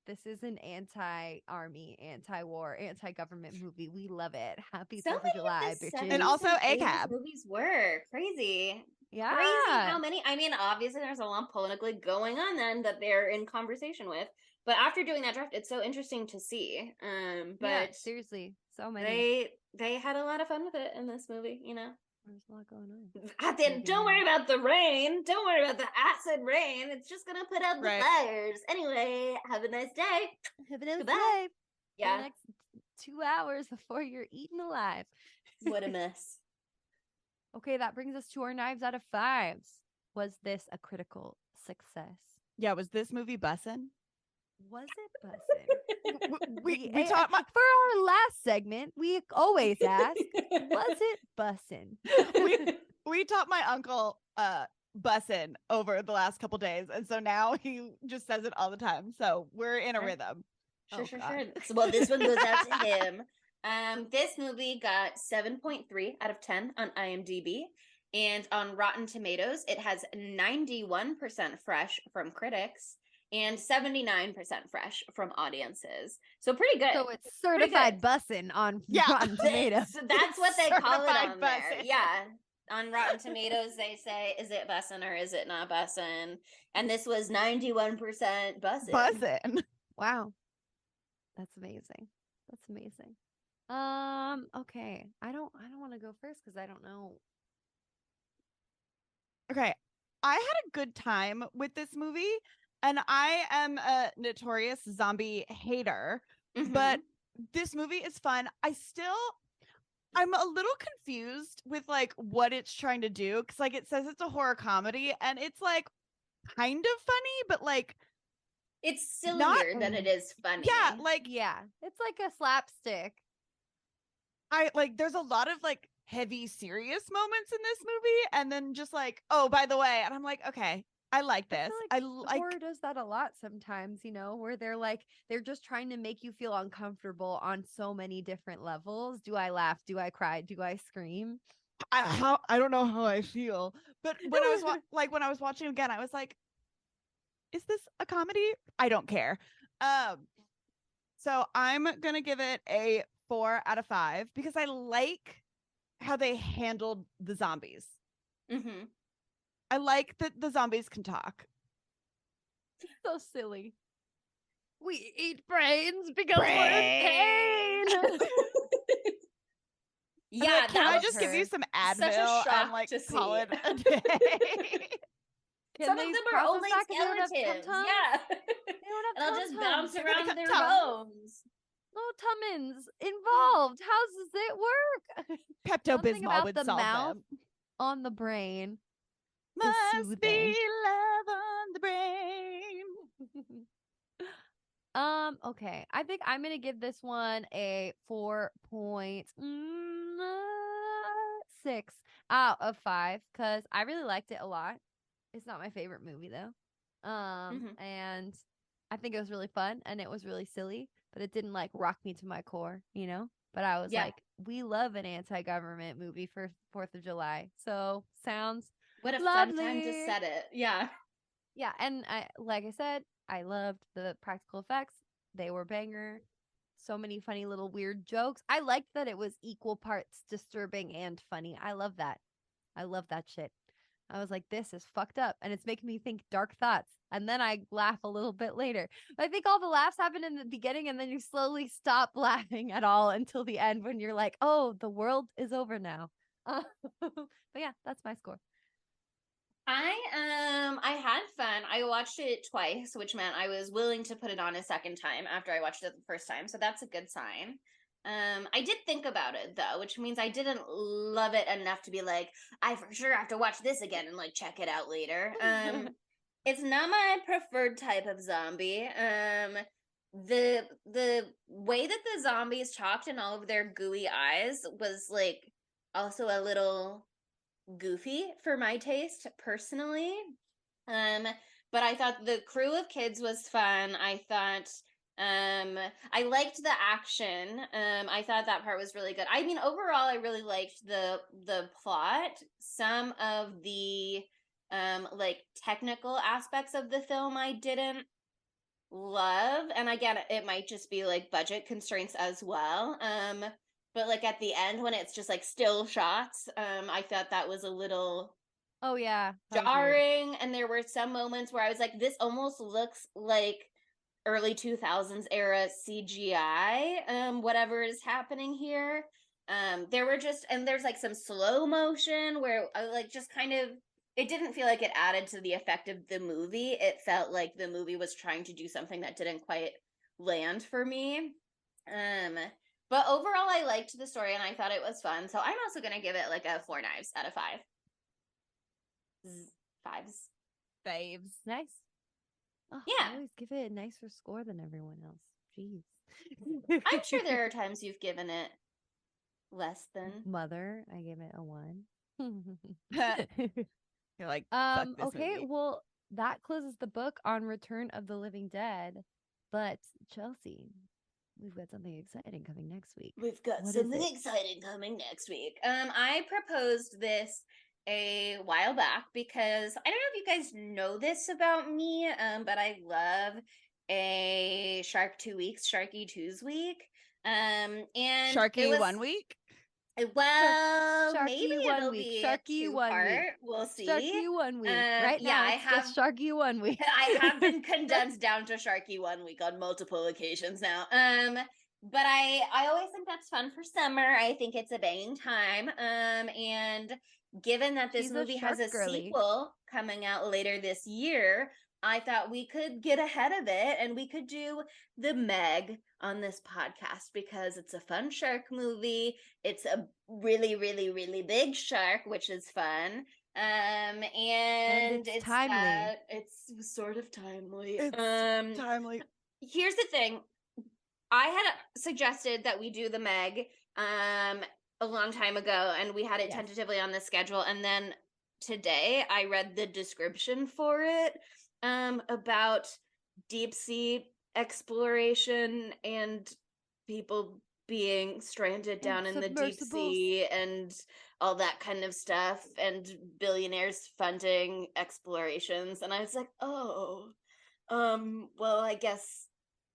This is an anti-army, anti-war, anti-government movie. We love it. Happy So 4th of many July, of the bitches. 70s And also and 80s ACAB. movies were crazy. Yeah. Crazy how many. I mean, obviously there's a lot politically going on then that they're in conversation with. But after doing that draft, it's so interesting to see. Yeah, But seriously, so many. they had a lot of fun with it in this movie, you know. There's a lot going on. Don't worry about the rain. Don't worry about the acid rain. It's just gonna put out the Right. fires. Anyway, have a nice day. Have a nice Goodbye. day. Yeah. The next 2 hours before you're eaten alive. What a mess. Okay, that brings us to our knives out of 5s. Was this a critical success? Yeah, was this movie bussin'? Was it bussin'? We taught my For our last segment, we always ask, was it bussin'? we taught my uncle bussin' over the last couple days, and so now he just says it all the time. So we're in a Sure. rhythm. Sure. God. Well, this one goes out to him. This movie got 7.3 out of 10 on IMDb. And on Rotten Tomatoes, it has 91% fresh from critics and 79% fresh from audiences. So pretty good. So it's certified bussin' on Rotten Tomatoes. So that's what they call it Certified on there. bussin'. Yeah. On Rotten Tomatoes, they say, is it bussin' or is it not bussin'? And this was 91% bussin'. Bussin'. Wow. That's amazing. That's amazing. Okay. I don't want to go first because I don't know. Okay. I had a good time with this movie, and I am a notorious zombie hater, but this movie is fun. I'm a little confused with like what it's trying to do, because like it says it's a horror comedy, and it's like kind of funny, but like it's sillier than it is funny. yeah, like Yeah, it's like a slapstick. I like there's a lot of like heavy serious moments in this movie, and then just like, oh, by the way, and I'm like, okay, I like this. I feel like horror does that a lot sometimes, where they're just trying to make you feel uncomfortable on so many different levels. Do I laugh? Do I cry? Do I scream? I don't know how I feel, but when I was when I was watching again, I was like, is this a comedy? I don't care. So I'm gonna give it a 4 out of 5 because I like how they handled the zombies. I like that the zombies can talk. So silly. We eat brains because we're in pain. Yeah, can I just give you some Advil such a shock and like to call see. it a day? Some of them are only skeletons. Yeah. And I'll just bounce They're gonna around cut their tongues. bones. No tummins involved. How does it work? Something Pepto-Bismol about would the solve mouth them. on the brain. Must be soothing. love on the brain. Okay. I think I'm gonna give this one a 4.6 out of 5 because I really liked it a lot. It's not my favorite movie though. And I think it was really fun and it was really silly, but it didn't like rock me to my core, But I was like, we love an anti-government movie for 4th of July. So sounds What a lovely. fun time to set it. Yeah. Yeah, and like I said, I loved the practical effects. They were banger. So many funny little weird jokes. I liked that it was equal parts disturbing and funny. I love that. I love that shit. I was like, this is fucked up. And it's making me think dark thoughts. And then I laugh a little bit later. I think all the laughs happen in the beginning and then you slowly stop laughing at all until the end when you're like, oh, the world is over now. But yeah, that's my score. I had fun. I watched it twice, which meant I was willing to put it on a second time after I watched it the first time. So that's a good sign. I did think about it though, which means I didn't love it enough to be like, I for sure have to watch this again and like check it out later. It's not my preferred type of zombie. The way that the zombies talked and all of their gooey eyes was like also a little goofy for my taste personally. But I thought the crew of kids was fun. I thought I liked the action. I thought that part was really good. I mean, overall I really liked the plot. Some of the like technical aspects of the film I didn't love, and again it might just be like budget constraints as well. But like at the end when it's just like still shots, I thought that was a little jarring, and there were some moments where I was like, this almost looks like early 2000s era CGI, whatever is happening here. There were just, and there's like some slow motion where like just kind of, it didn't feel like it added to the effect of the movie. It felt like the movie was trying to do something that didn't quite land for me. But overall, I liked the story and I thought it was fun. So I'm also gonna give it like a 4 knives out of 5. Fives. Faves. Nice. Oh, Yeah. I always give it a nicer score than everyone else. Jeez. I'm sure there are times you've given it less than. Mother, I give it a 1. You're like, fuck this Okay, movie. well, that closes the book on Return of the Living Dead. But Chelsea, we've got something exciting coming next week. We've got What is something it? exciting coming next week. I proposed this a while back because I don't know if you guys know this about me, but I love a Shark 2 Weeks, Sharky 2's week. And Sharky it was 1 week. well, Sharky maybe 1 it'll week, be Sharky a 1 2-part. week. We'll see. Sharky 1 week. Right yeah, now, I it's have just Sharky 1 week. I have been condensed down to Sharky 1 week on multiple occasions now. But I always think that's fun for summer. I think it's a banging time. And given that this She's a movie has a shark girly. sequel coming out later this year, I thought we could get ahead of it and we could do the Meg on this podcast because it's a fun shark movie. It's a really, really, really big shark, which is fun. And it's timely. It's sort of timely. It's timely. Here's the thing. I had suggested that we do the Meg a long time ago, and we had it Yes. tentatively on the schedule. And then today I read the description for it about deep sea exploration and people being stranded down in the deep submersibles. sea and all that kind of stuff, and billionaires funding explorations. And I was like, oh, well, I guess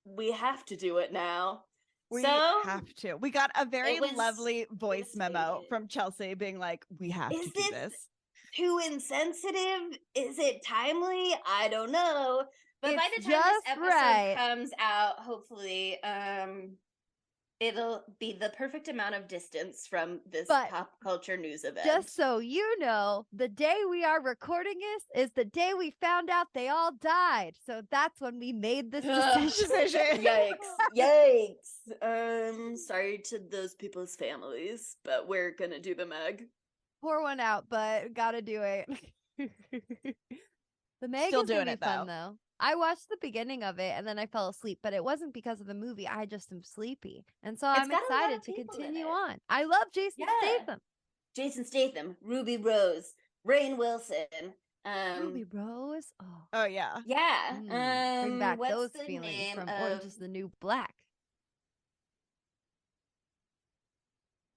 we have to do it now. We So have to. We got a very it was lovely voice memo stated. from Chelsea being like, we have Is to do this this. too insensitive? Is it timely? I don't know. But by It's the time this just episode right. comes out, hopefully, it'll be the perfect amount of distance from this But pop culture news event. Just so you know, the day we are recording this is the day we found out they all died. So that's when we made this decision. Yikes. Sorry to those people's families, but we're gonna do the Meg. Pour one out, but gotta do it. The Meg Still is gonna doing be it, fun though. I watched the beginning of it and then I fell asleep, but it wasn't because of the movie. I just am sleepy. And so I'm got a lot excited of to people in continue it. on. I love Jason Yeah. Statham. Jason Statham, Ruby Rose, Rainn Wilson. Ruby Rose. Oh. Oh, yeah. Yeah. Bring back what's those the feelings name from of Orange is the New Black.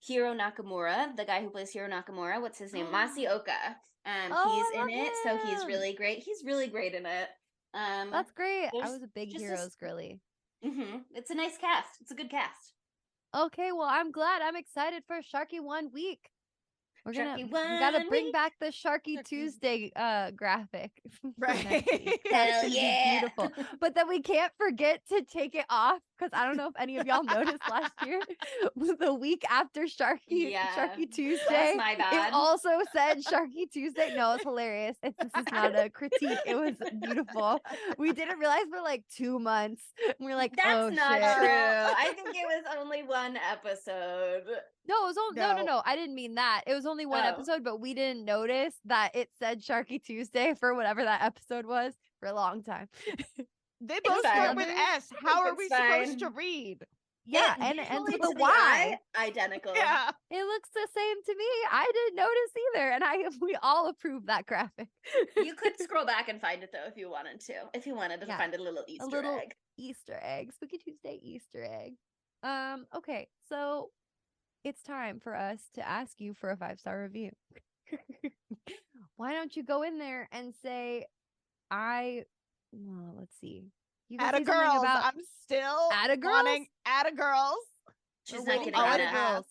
Hiro Nakamura, the guy who plays Hiro Nakamura? What's his name? Masioka. Oh, He's I in love it, so he's him. really great. He's really great in it. That's great. I there's was a big just Heroes girly. It's a nice cast. It's a good cast. Okay, well, I'm glad. I'm excited for Sharky 1 week. We Sharky gotta 1 bring week. back the Sharky Tuesday graphic. for Right. next week. That's Hell gonna be yeah. beautiful. But then we can't forget to take it off because I don't know if any of y'all noticed last year, the week after Sharky Tuesday, That's my bad. it also said Sharky Tuesday. No, it's hilarious. This is not a critique. It was beautiful. We didn't realize for like 2 months. And we're like, That's oh, not shit. true. I think it was only one episode. No, it was only no. I didn't mean that. It was only one Oh. episode, but we didn't notice that it said Sharky Tuesday for whatever that episode was for a long time. They both start with fine. S. How are It's we fine. supposed to read? Yeah, It and visually to to the the Y. eye, identical. Yeah. It looks the same to me. I didn't notice either, and we all approve that graphic. You could scroll back and find it though if you wanted to. If you wanted to Yeah. find a little Easter little egg. Easter egg, Spooky Tuesday Easter egg. Okay, so it's time for us to ask you for a 5-star review. Why don't you go in there and say, well, let's see. You can Atta say something girls. about I'm still Atta girls? wanting Atta girls. She's We're not waiting getting on on Atta it. girls.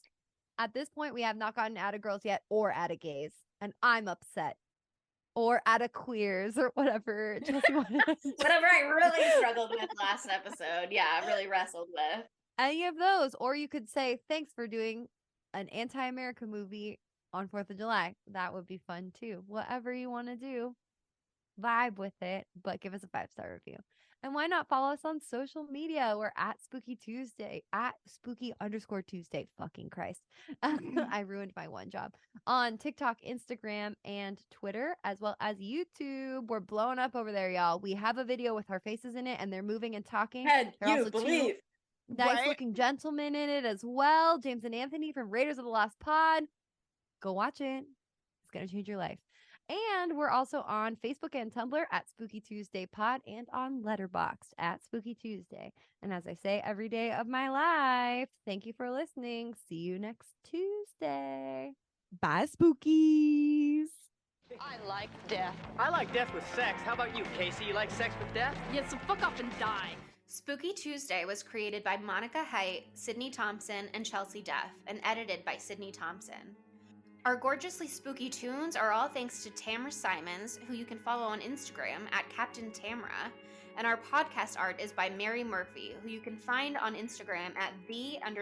At this point, we have not gotten Atta girls yet or Atta gays, and I'm upset. Or Atta queers or whatever Chelsea wanted us to Whatever I really struggled with last episode. Yeah, I really wrestled with. any of those. Or you could say, thanks for doing an anti-America movie on 4th of July. That would be fun too. Whatever you want to do, vibe with it, but give us a 5-star review. And why not follow us on social media? We're at Spooky Tuesday, at Spooky_Tuesday. Fucking Christ. I ruined my one job. On TikTok, Instagram, and Twitter, as well as YouTube. We're blowing up over there, y'all. We have a video with our faces in it, and they're moving and talking. Can They're you also believe? two nice looking gentlemen in it as well. James and Anthony from Raiders of the Lost Pod. Go watch it. It's going to change your life. And we're also on Facebook and Tumblr at Spooky Tuesday Pod and on Letterboxd at Spooky Tuesday. And as I say every day of my life, thank you for listening. See you next Tuesday. Bye, spookies. I like death. I like death with sex. How about you, Casey? You like sex with death? Yeah, so fuck off and die. Spooky Tuesday was created by Monica Height, Sydney Thompson, and Chelsea Duff, and edited by Sydney Thompson. Our gorgeously spooky tunes are all thanks to Tamara Simons, who you can follow on Instagram at Captain Tamara, and our podcast art is by Mary Murphy, who you can find on Instagram at the_moon_omg.